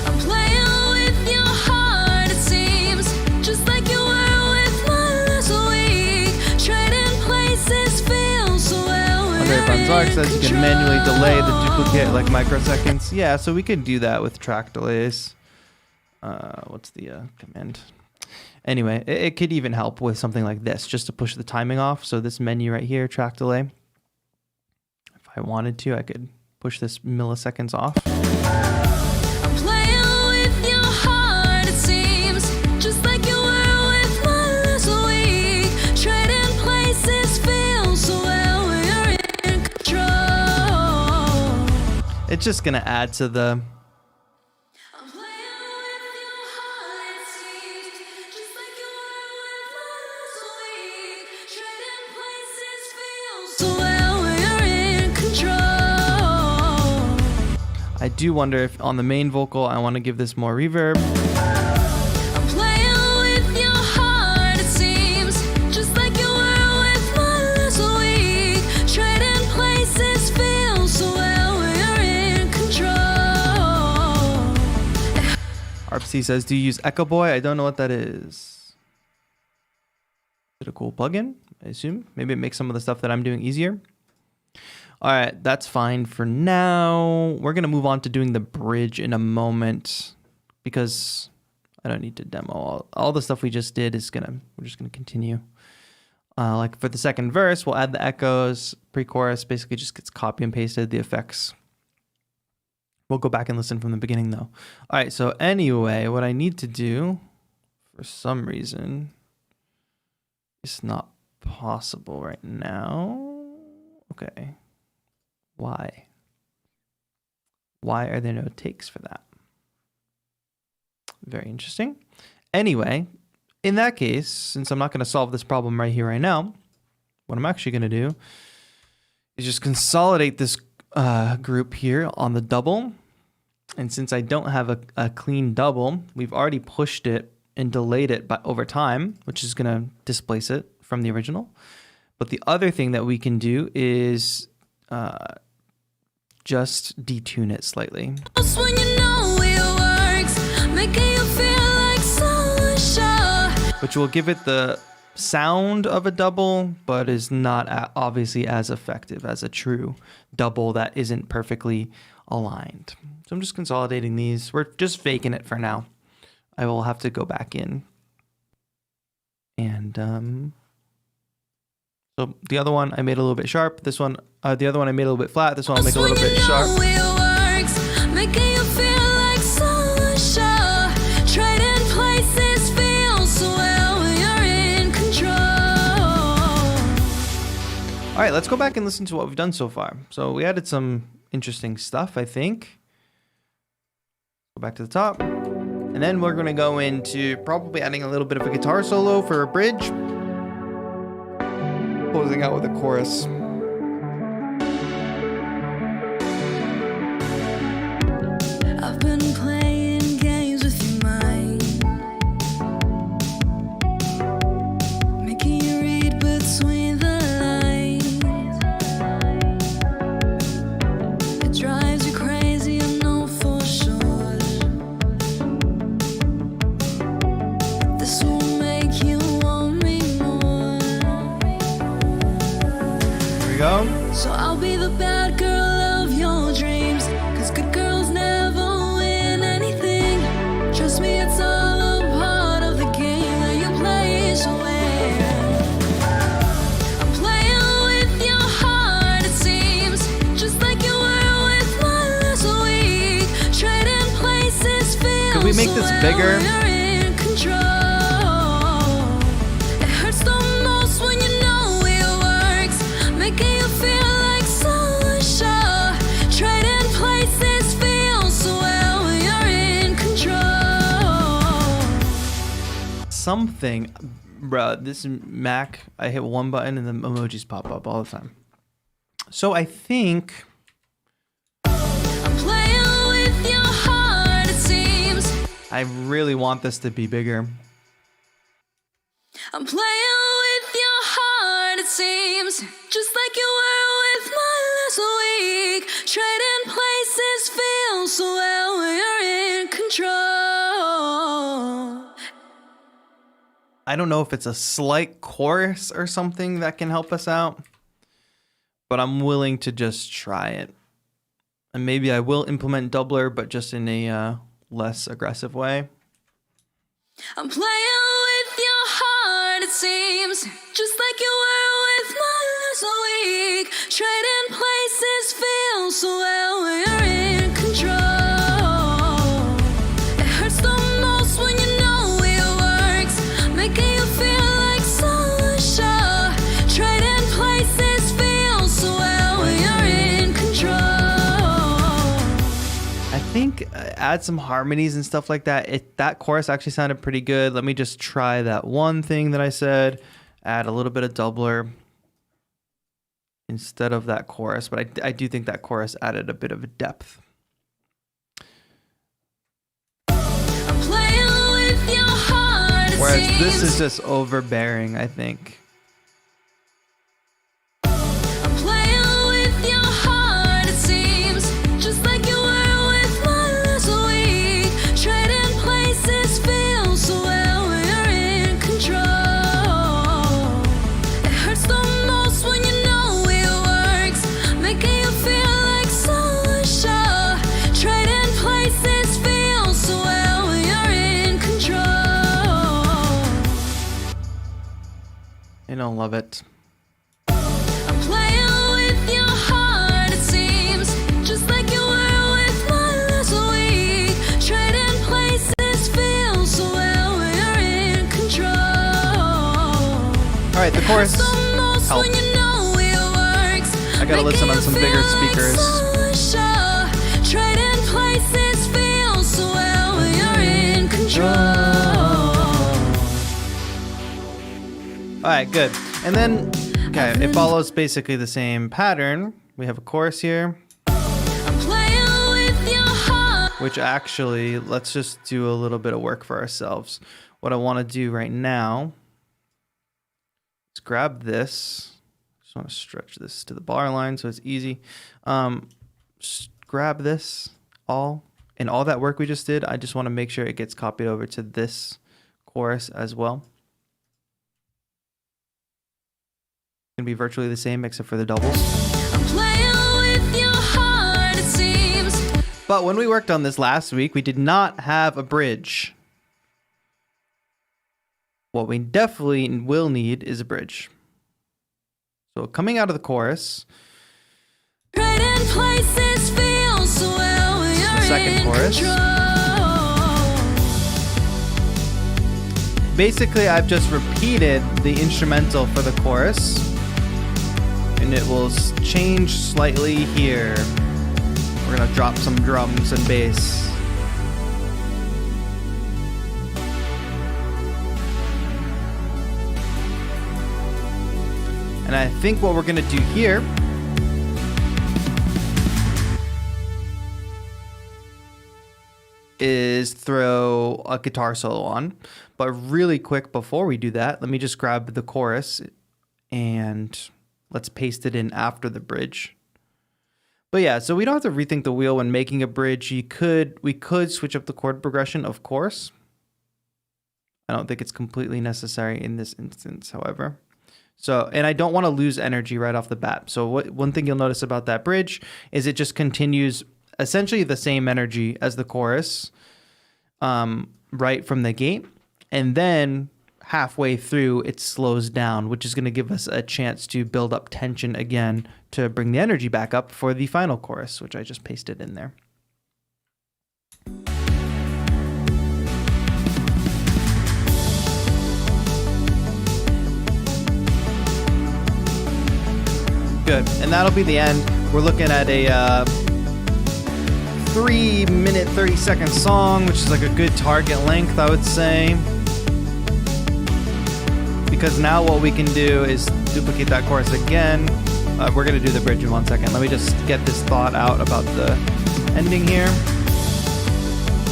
I'm playing with your heart, it seems, just like you were with mine last week. Trading places feels so well. Andre Franzark says you can manually delay the duplicate like microseconds. Yeah, so we could do that with track delays. What's the command? Anyway, it could even help with something like this, just to push the timing off. So this menu right here, track delay. If I wanted to, I could push this milliseconds off. I'm playing with your heart, it seems, just like you were with mine last week. Trading places feels so well, you're in control. It's just gonna add to the I do wonder if on the main vocal I want to give this more reverb. I'm playing with your heart, it seems, just like you were with mine last week. Trading places feels so well, you're in control. RPC says, do you use Echo Boy? I don't know what that is. Is it a cool plugin? I assume. Maybe it makes some of the stuff that I'm doing easier. All right, that's fine for now. We're going to move on to doing the bridge in a moment because I don't need to demo. All the stuff we just did is we're just going to continue. Like for the second verse, we'll add the echoes. Pre-chorus basically just gets copy and pasted, the effects. We'll go back and listen from the beginning though. All right, so anyway, what I need to do, for some reason, it's not possible right now. Okay. Why? Why are there no takes for that? Very interesting. Anyway, in that case, since I'm not going to solve this problem right here, right now, what I'm actually going to do is just consolidate this group here on the double. And since I don't have a clean double, we've already pushed it and delayed it over time, which is going to displace it from the original. But the other thing that we can do is just detune it slightly. When you know it works, making you feel like sunshine. Which will give it the sound of a double, but is not obviously as effective as a true double that isn't perfectly aligned. So I'm just consolidating these. We're just faking it for now. I will have to go back in. And so the other one I made a little bit sharp. This one, the other one I made a little bit flat. This one I'll make a little bit sharp. It works, making you feel like sunshine. Trading places feels so well, you're in control. All right, let's go back and listen to what we've done so far. So we added some interesting stuff, I think. Go back to the top. And then we're going to go into probably adding a little bit of a guitar solo for a bridge. Closing out with a chorus. I've been playing games with your mind, making you read between the lines. It drives you crazy, I know for sure. This will make you want me more. we make this bigger? You're in control. It hurts the most when you know it works, making you feel like so sure. Trading places feels so well when you're in control. Something, bruh, this Mac, I hit one button and the emojis pop up all the time. So I think I'm playing with your heart, it seems. I really want this to be bigger. I'm playing with your heart, it seems. Just like you were with mine last week. Trading places feels so well when you're in control. I don't know if it's a slight chorus or something that can help us out, but I'm willing to just try it. And maybe I will implement doubler, but just in a less aggressive way. I'm playing with your heart, it seems. Just like you were with mine last week. Trading places feels so well when you're in control. It hurts the most when you know it works, making you feel like so sure. Trading places feels so well when you're in control. I think add some harmonies and stuff like that. That chorus actually sounded pretty good. Let me just try that one thing that I said. Add a little bit of doubler instead of that chorus, but I do think that chorus added a bit of depth. I'm playing with your heart, it Whereas this seems. is just overbearing, I think. I'm playing with your heart, it seems. Just like you were with mine last week. Trading places feels so well when you're in control. It hurts the most when you know it works, making you feel like so sure. Trading places feels so well when you're in control. I don't love it. I'm playing with your heart, it seems. Just like you were with mine last week. Trading places feels so well when you're in control. All right, the chorus Hurts the most helped. when you know it works, I gotta listen making on some you bigger feel like speakers. so sure. Trading places feels so well when you're in control. All right, good. And then, okay, it follows basically the same pattern. We have a chorus here, I'm playing with your heart. which actually, let's just do a little bit of work for ourselves. What I want to do right now is grab this. Just want to stretch this to the bar line so it's easy. Just grab this all, and all that work we just did, I just want to make sure it gets copied over to this chorus as well. Gonna be virtually the same except for the doubles. I'm playing with your heart, it seems. But when we worked on this last week, we did not have a bridge. What we definitely will need is a bridge. So coming out of the chorus, Trading places feels so well when you're second in chorus. control. basically I've just repeated the instrumental for the chorus, and it will change slightly here. We're gonna drop some drums and bass. And I think what we're gonna do here is throw a guitar solo on. But really quick before we do that, let me just grab the chorus and let's paste it in after the bridge. But yeah, so we don't have to rethink the wheel when making a bridge. We could switch up the chord progression, of course. I don't think it's completely necessary in this instance, however. So, and I don't want to lose energy right off the bat. So one thing you'll notice about that bridge is it just continues essentially the same energy as the chorus right from the gate. And then halfway through, it slows down, which is going to give us a chance to build up tension again to bring the energy back up for the final chorus, which I just pasted in there. Good. And that'll be the end. We're looking at a 3-minute, 30-second song, which is like a good target length, I would say. Because now what we can do is duplicate that chorus again. We're going to do the bridge in 1 second. Let me just get this thought out about the ending here.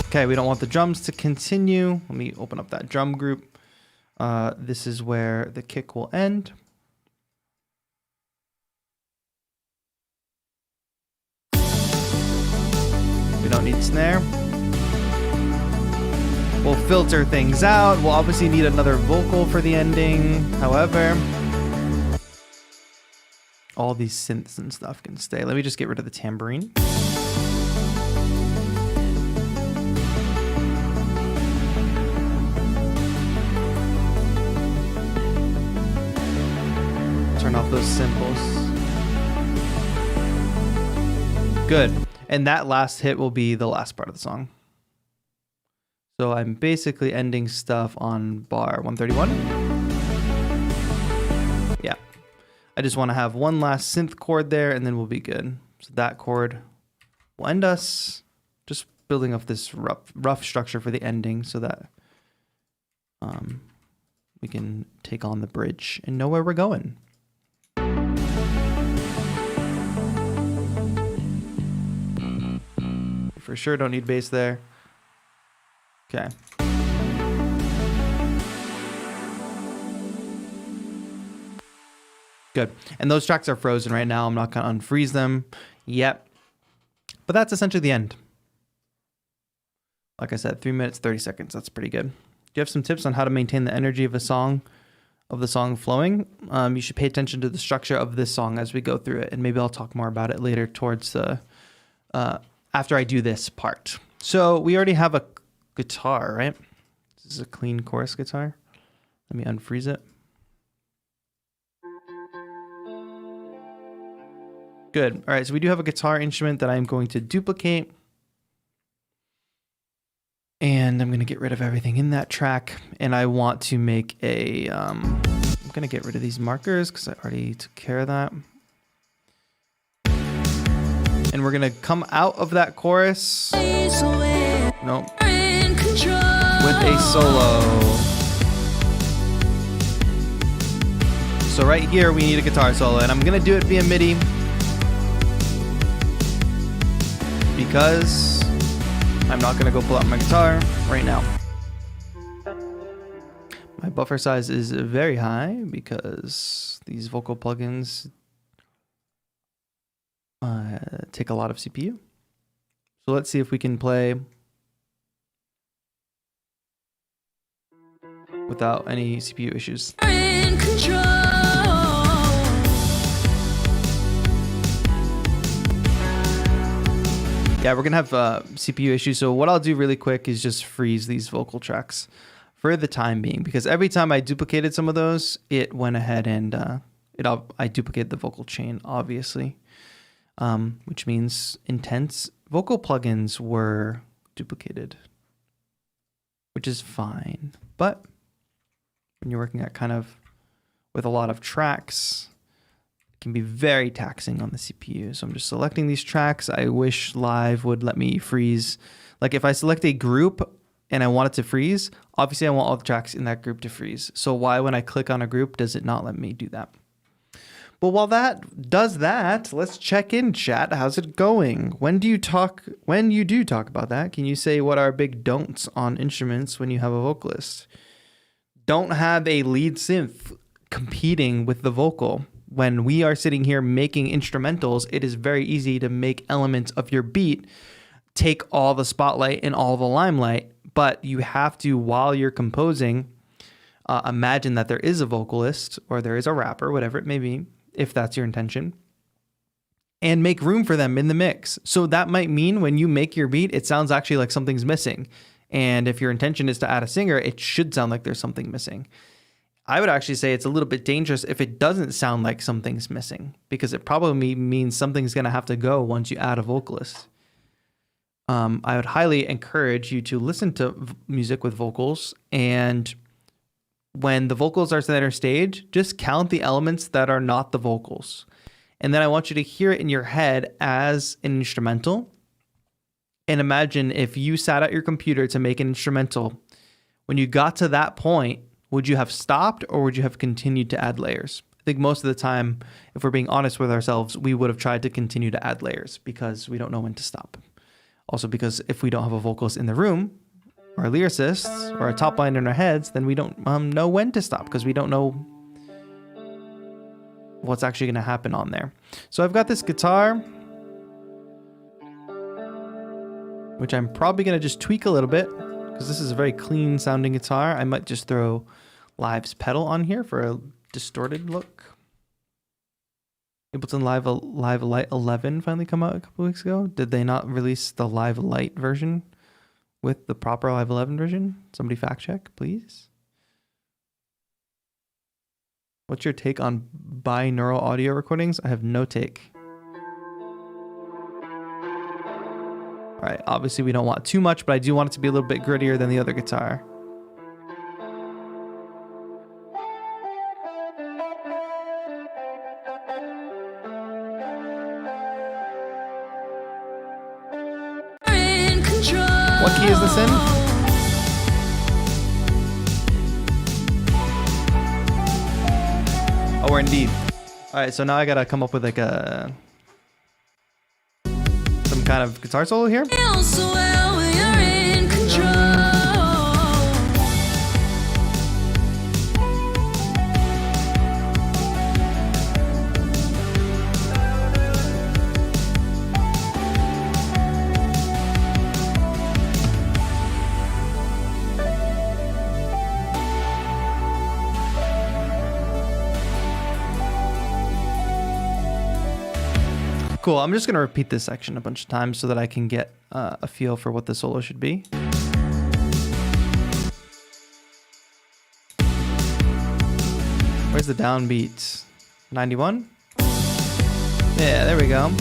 Okay, we don't want the drums to continue. Let me open up that drum group. This is where the kick will end. We don't need snare. We'll filter things out. We'll obviously need another vocal for the ending. However, all these synths and stuff can stay. Let me just get rid of the tambourine. Turn off those cymbals. Good. And that last hit will be the last part of the song. So I'm basically ending stuff on bar 131. Yeah. I just want to have one last synth chord there and then we'll be good. So that chord will end us. Just building up this rough structure for the ending so that we can take on the bridge and know where we're going. For sure, don't need bass there. Okay. Good. And those tracks are frozen right now. I'm not going to unfreeze them yet. But that's essentially the end. Like I said, 3 minutes, 30 seconds. That's pretty good. Do you have some tips on how to maintain the energy of the song flowing? You should pay attention to the structure of this song as we go through it. And maybe I'll talk more about it later towards the... after I do this part. So we already have a guitar, right? This is a clean chorus guitar. Let me unfreeze it. Good. All right, so we do have a guitar instrument that I'm going to duplicate. And I'm going to get rid of everything in that track. And I want to make a... I'm going to get rid of these markers because I already took care of that. And we're gonna come out of that chorus. Nope. With a solo. So right here we need a guitar solo, and I'm gonna do it via MIDI because I'm not gonna go pull out my guitar right now. My buffer size is very high because these vocal plugins take a lot of CPU. So let's see if we can play without any CPU issues. In control. Yeah, we're gonna have CPU issues. So what I'll do really quick is just freeze these vocal tracks for the time being, because every time I duplicated some of those, it went ahead and I duplicated the vocal chain, obviously. Which means intense vocal plugins were duplicated, which is fine. But when you're working at kind of with a lot of tracks, it can be very taxing on the CPU. So I'm just selecting these tracks. I wish Live would let me freeze. Like if I select a group and I want it to freeze, obviously I want all the tracks in that group to freeze. So why, when I click on a group, does it not let me do that? But while that does that, let's check in, chat. How's it going? When you do talk about that, can you say what are big don'ts on instruments when you have a vocalist? Don't have a lead synth competing with the vocal. When we are sitting here making instrumentals, it is very easy to make elements of your beat take all the spotlight and all the limelight, but you have to, while you're composing, imagine that there is a vocalist or there is a rapper, whatever it may be, if that's your intention, and make room for them in the mix. So that might mean when you make your beat, it sounds actually like something's missing. And if your intention is to add a singer, it should sound like there's something missing. I would actually say it's a little bit dangerous if it doesn't sound like something's missing, because it probably means something's going to have to go once you add a vocalist. I would highly encourage you to listen to music with vocals, and when the vocals are center stage, just count the elements that are not the vocals. And then I want you to hear it in your head as an instrumental. And imagine if you sat at your computer to make an instrumental. When you got to that point, would you have stopped or would you have continued to add layers? I think most of the time, if we're being honest with ourselves, we would have tried to continue to add layers because we don't know when to stop. Also because if we don't have a vocalist in the room, or a lyricist, or a top line in our heads, then we don't know when to stop because we don't know what's actually going to happen on there. So I've got this guitar, which I'm probably going to just tweak a little bit because this is a very clean sounding guitar. I might just throw Live's pedal on here for a distorted look. Ableton Live Lite 11 finally come out a couple weeks ago. Did they not release the Live Lite version with the proper Live 11 version? Somebody fact check, please. What's your take on binaural audio recordings? I have no take. All right, obviously we don't want too much, but I do want it to be a little bit grittier than the other guitar. What key is this in? Oh, we're in D. All right, so now I gotta come up with like some kind of guitar solo here. Cool, I'm just gonna repeat this section a bunch of times so that I can get a feel for what the solo should be. Where's the downbeat? 91? Yeah, there we go.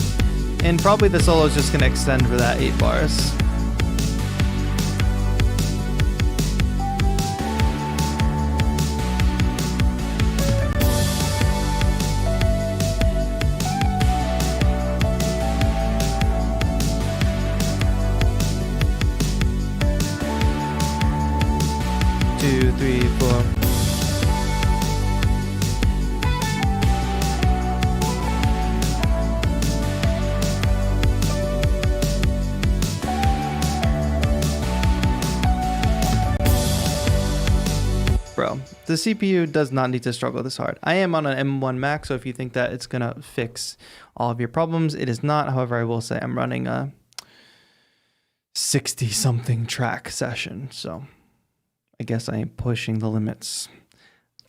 And probably the solo is just gonna extend for that 8 bars. Bro, the CPU does not need to struggle this hard. I am on an M1 Max, so if you think that it's gonna fix all of your problems, it is not. However, I will say I'm running a 60-something track session, so I guess I am pushing the limits.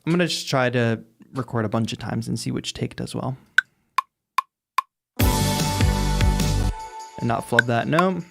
I'm gonna just try to record a bunch of times and see which take does well. And not flub that note.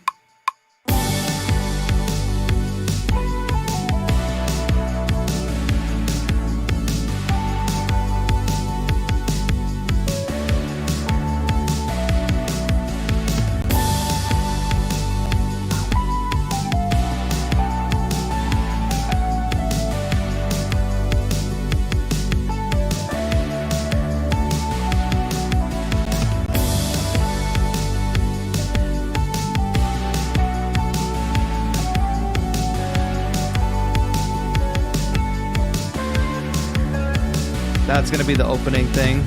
That's gonna be the opening thing.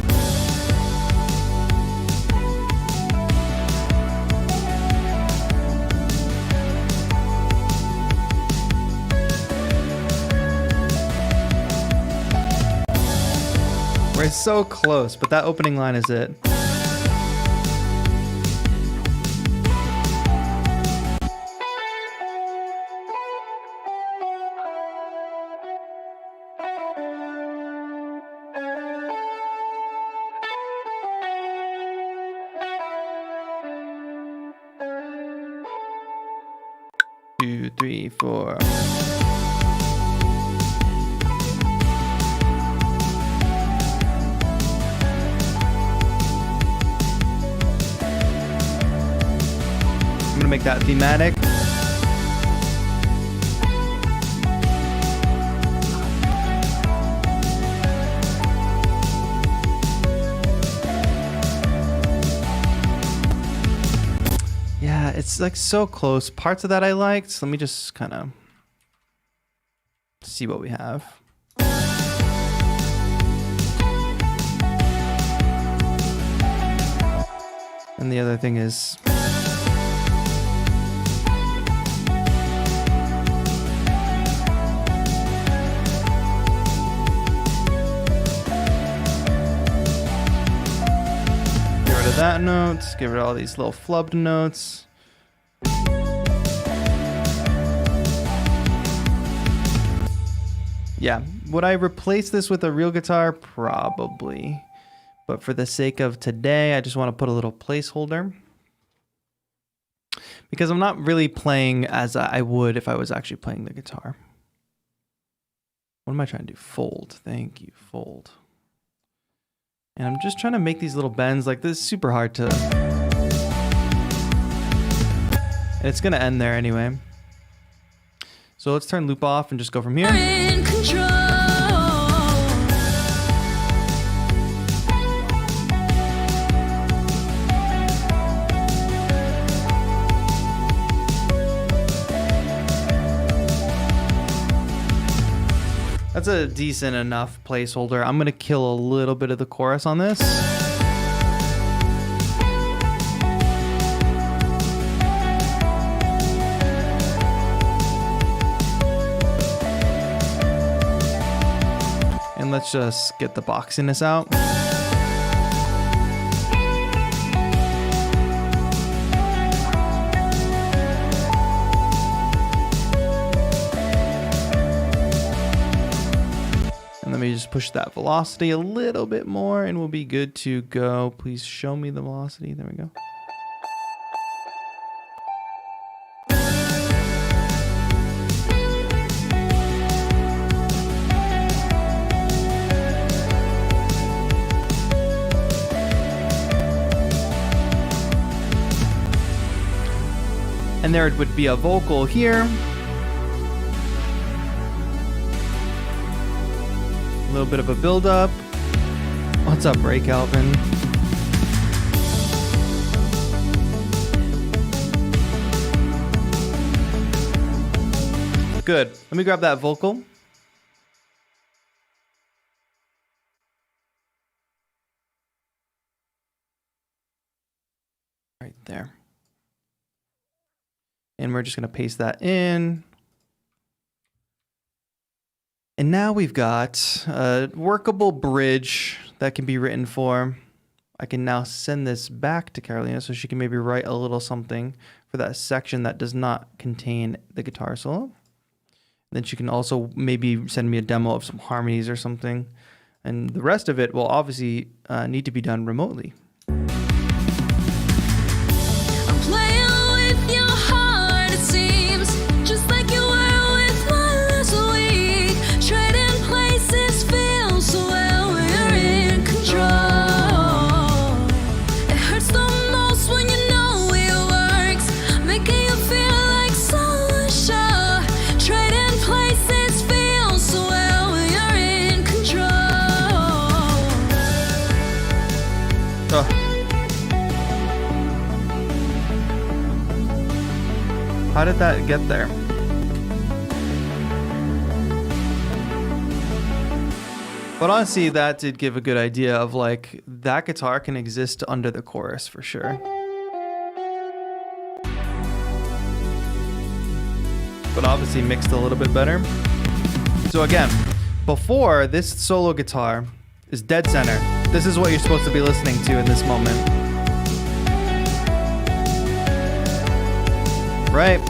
We're so close, but that opening line is it. Two, three, four. I'm gonna make that thematic. it's like so close. Parts of that I liked. So let me just kind of see what we have. And the other thing is, get rid of that note, get rid of all these little flubbed notes. Yeah, would I replace this with a real guitar? Probably. But for the sake of today, I just want to put a little placeholder. Because I'm not really playing as I would if I was actually playing the guitar. What am I trying to do? Fold. Thank you. Fold. And I'm just trying to make these little bends. Like, this is super hard to... And it's going to end there anyway. So let's turn loop off and just go from here. In control. That's a decent enough placeholder. I'm gonna kill a little bit of the chorus on this. And let's just get the boxiness out. And let me just push that velocity a little bit more and we'll be good to go. Please show me the velocity. There we go. And there would be a vocal here. A little bit of a build up. What's up, Ray Calvin? Good. Let me grab that vocal. Right there. And we're just going to paste that in. And now we've got a workable bridge that can be written for. I can now send this back to Carolina so she can maybe write a little something for that section that does not contain the guitar solo. Then she can also maybe send me a demo of some harmonies or something. And the rest of it will obviously need to be done remotely. How did that get there? But honestly, that did give a good idea of like that guitar can exist under the chorus for sure. But obviously mixed a little bit better. So again, before this solo guitar is dead center. This is what you're supposed to be listening to in this moment. Right?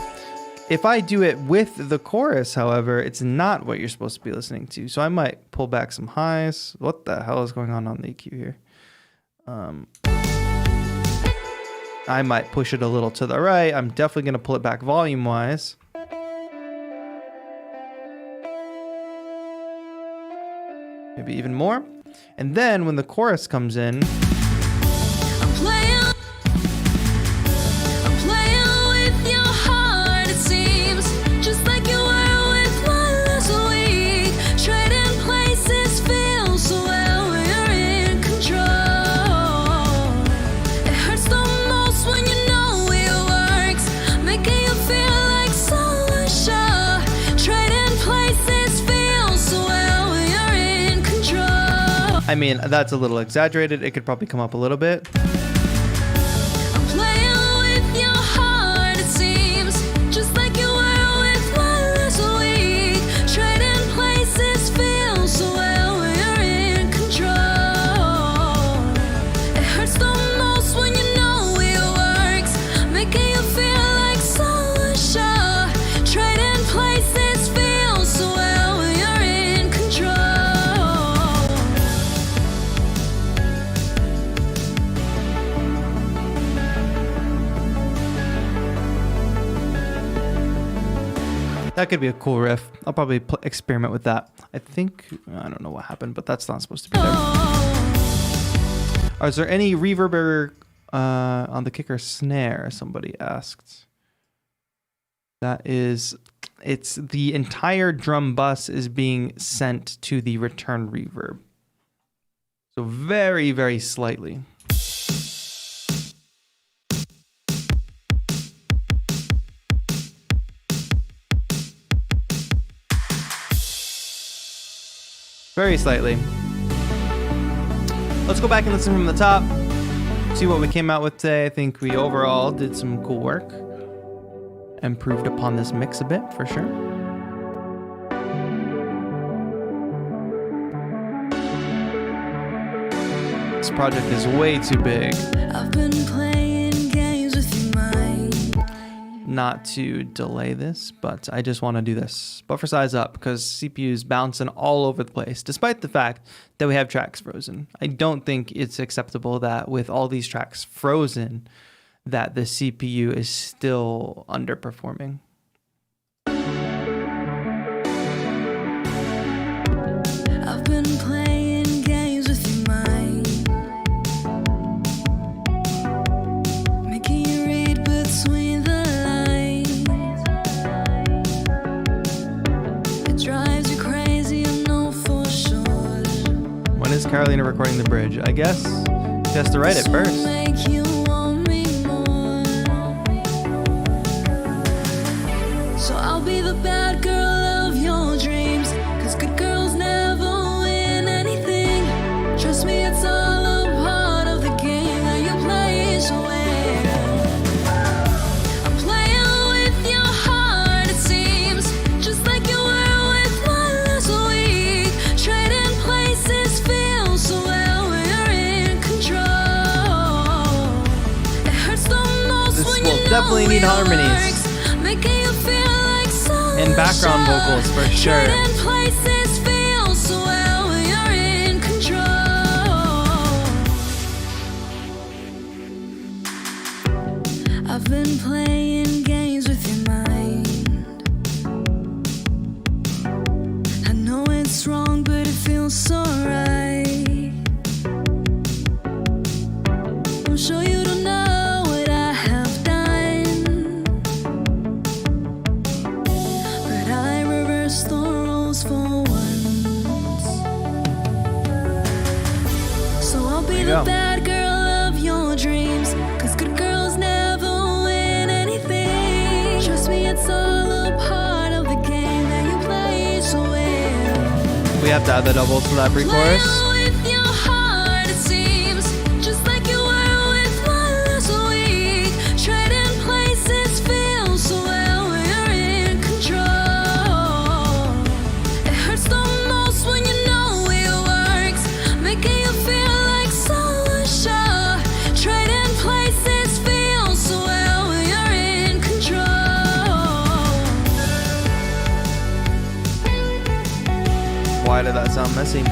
If I do it with the chorus, however, it's not what you're supposed to be listening to. So I might pull back some highs. What the hell is going on the EQ here? I might push it a little to the right. I'm definitely going to pull it back volume-wise. Maybe even more. And then when the chorus comes in... I mean, that's a little exaggerated. It could probably come up a little bit. I'm playing with your heart, it seems, just like you were with mine last week. Trading places feels so well when you're in control. It hurts the most when you know it works, making you feel like so unsure. Trading places feels so well when you're in control. That could be a cool riff. I'll probably experiment with that. I don't know what happened, but that's not supposed to be there. Is there any reverb on the kick or snare? Somebody asked. It's the entire drum bus is being sent to the return reverb. So very, very slightly. Very slightly. Let's go back and listen from the top. See what we came out with today. I think we overall did some cool work. Improved upon this mix a bit, for sure. This project is way too big. I've been playing games with your mind. Not to delay this, but I just want to do this. Buffer size up because CPU's bouncing all over the place, despite the fact that we have tracks frozen. I don't think it's acceptable that with all these tracks frozen, that the CPU is still underperforming. I've been playing games with your mind, making you read between the lines. It drives you crazy, I know for sure. When is Carolina recording the bridge? I guess she has to write it first. Make you want me more. So I'll be the bad girl of your dreams, 'cause good girls never win anything. Trust me, it's all a part of the game that you play so well. I'm playing with your heart, it seems, just like you were with mine last week. Trading places feels so well when you're in control. It hurts the most This when will you know definitely need it harmonies. works, making you feel like so And background unsure. vocals for sure. Trading places feels so well when you're in control. I've been playing games with your mind. I know it's wrong, but it feels so right. I'm sure you don't know what I have done, but I reversed the roles for once. So I'll be you the go. bad girl of your dreams, 'cause good girls never win anything. Trust me, it's all a part of the game that you play so well. We have to add the doubles for that pre-chorus. Playing with your heart, it seems, just like you were with mine last week. Trading places feels so well when you're in control. It hurts the most when you know it works, making you feel like so unsure. Trading places feels so well when you're in control. Why did that sound messy?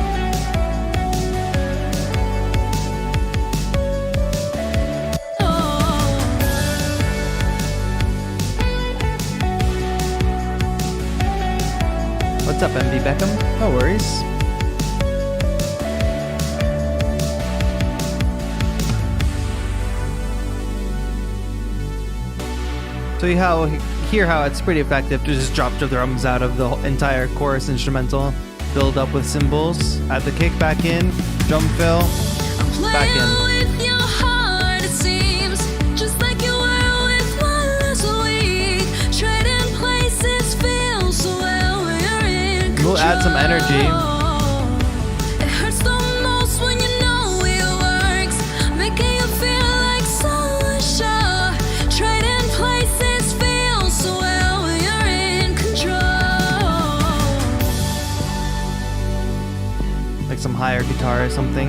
What's up, MD Beckham? No worries. So you hear how it's pretty effective to just drop the drums out of the entire chorus instrumental, build up with cymbals, add the kick back in, drum fill, back in. With your heart, it seems, just like you were with mine last week. Trading places feels so well when you're in control. We'll add some energy. It hurts the most higher guitar or something.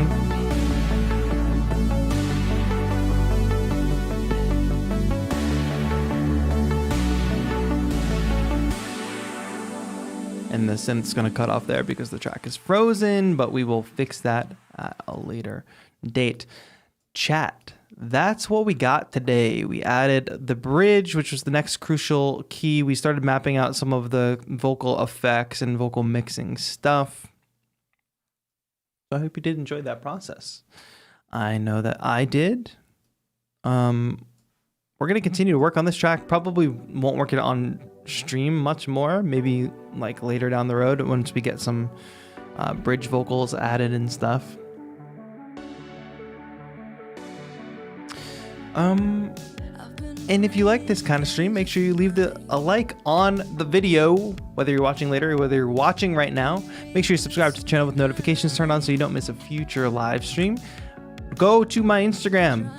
And the synth's gonna cut off there because the track is frozen, but we will fix that at a later date. Chat. That's what we got today. We added the bridge, which was the next crucial key. We started mapping out some of the vocal effects and vocal mixing stuff. So I hope you did enjoy that process. I know that I did. We're gonna continue to work on this track. Probably won't work it on stream much more. Maybe like later down the road once we get some bridge vocals added and stuff. And if you like this kind of stream, make sure you leave a like on the video, whether you're watching later or whether you're watching right now. Make sure you subscribe to the channel with notifications turned on so you don't miss a future live stream. Go to my Instagram.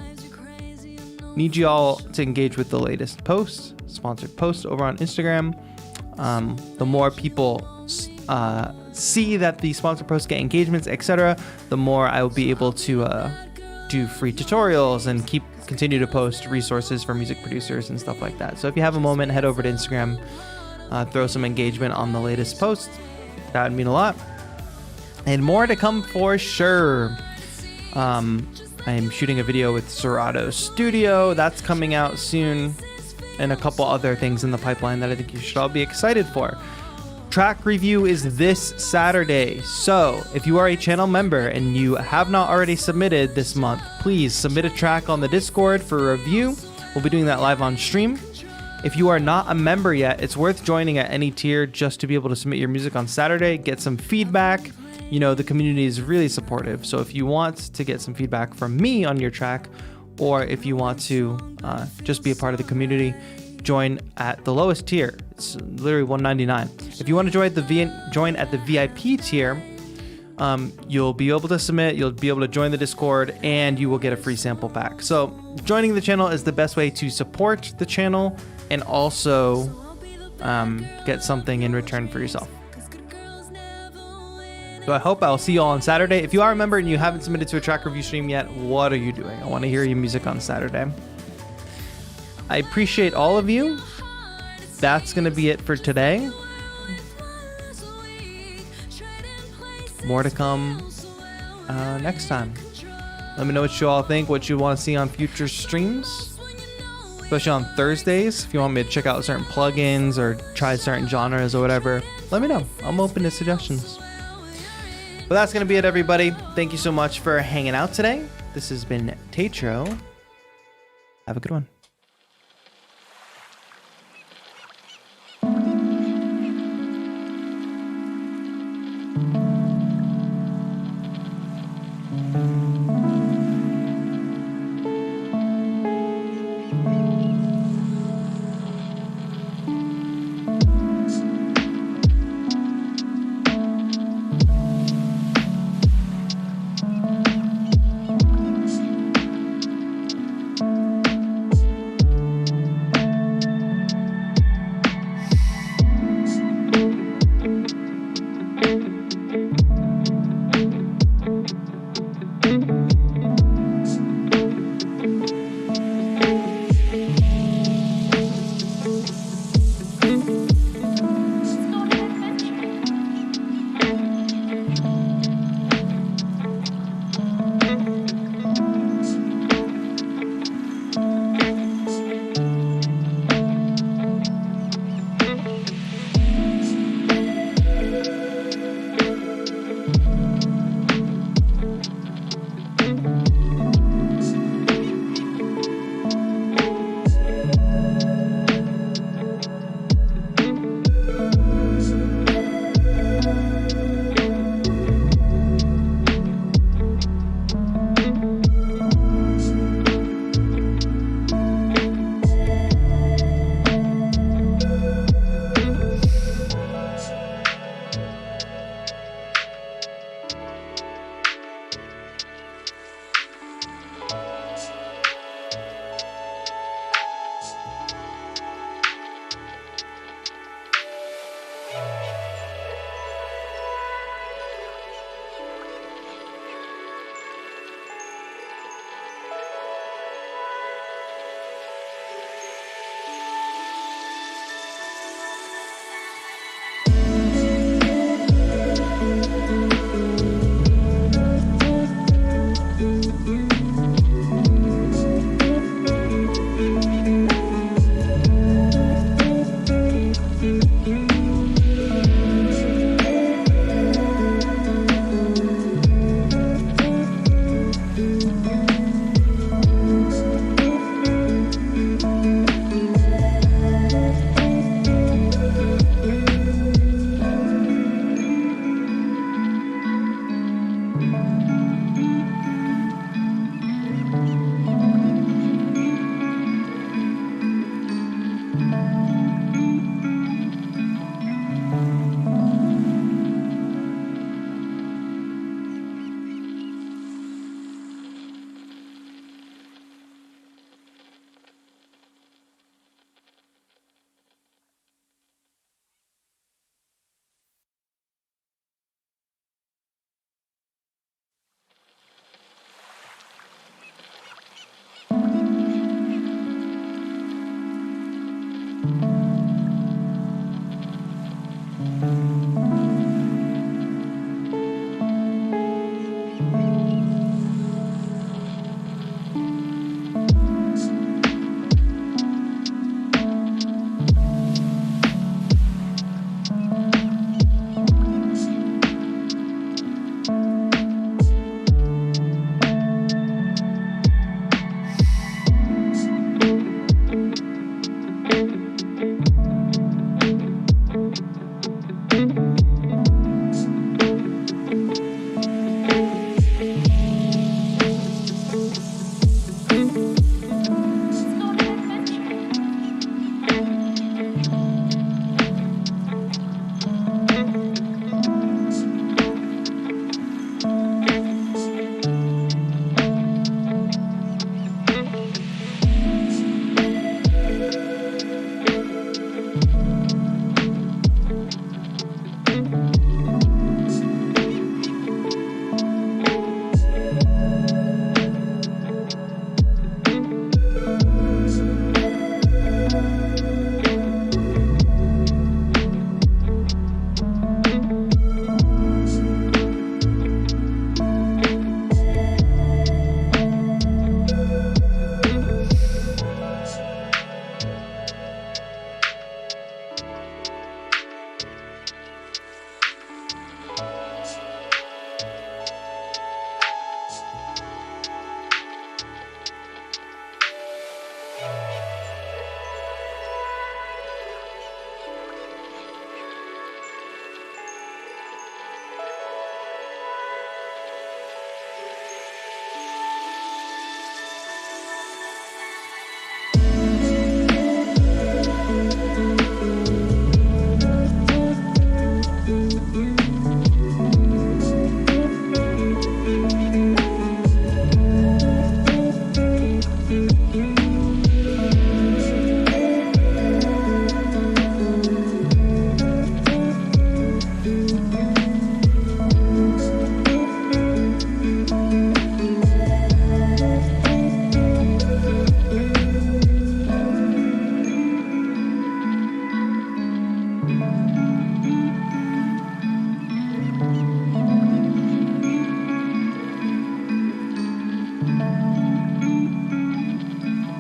Need you all to engage with the latest posts, sponsored posts over on Instagram. The more people see that the sponsored posts get engagements, etc., the more I will be able to do free tutorials and continue to post resources for music producers and stuff like that. So if you have a moment, head over to Instagram, throw some engagement on the latest posts. That would mean a lot. And more to come for sure. I am shooting a video with Serato Studio. That's coming out soon. And a couple other things in the pipeline that I think you should all be excited for. Track review is this Saturday. So if you are a channel member and you have not already submitted this month, please submit a track on the Discord for review. We'll be doing that live on stream. If you are not a member yet, it's worth joining at any tier just to be able to submit your music on Saturday, get some feedback. You know, the community is really supportive. So if you want to get some feedback from me on your track, or if you want to just be a part of the community, join at the lowest tier. It's literally $1.99. If you want to join at the VIP tier, you'll be able to submit, you'll be able to join the Discord, and you will get a free sample pack. So joining the channel is the best way to support the channel and also get something in return for yourself. So I hope I'll see you all on Saturday. If you are a member and you haven't submitted to a track review stream yet, what are you doing? I want to hear your music on Saturday. I appreciate all of you. That's going to be it for today. More to come next time. Let me know what you all think, what you want to see on future streams, especially on Thursdays. If you want me to check out certain plugins or try certain genres or whatever, let me know. I'm open to suggestions. But that's going to be it, everybody. Thank you so much for hanging out today. This has been TAETRO. Have a good one.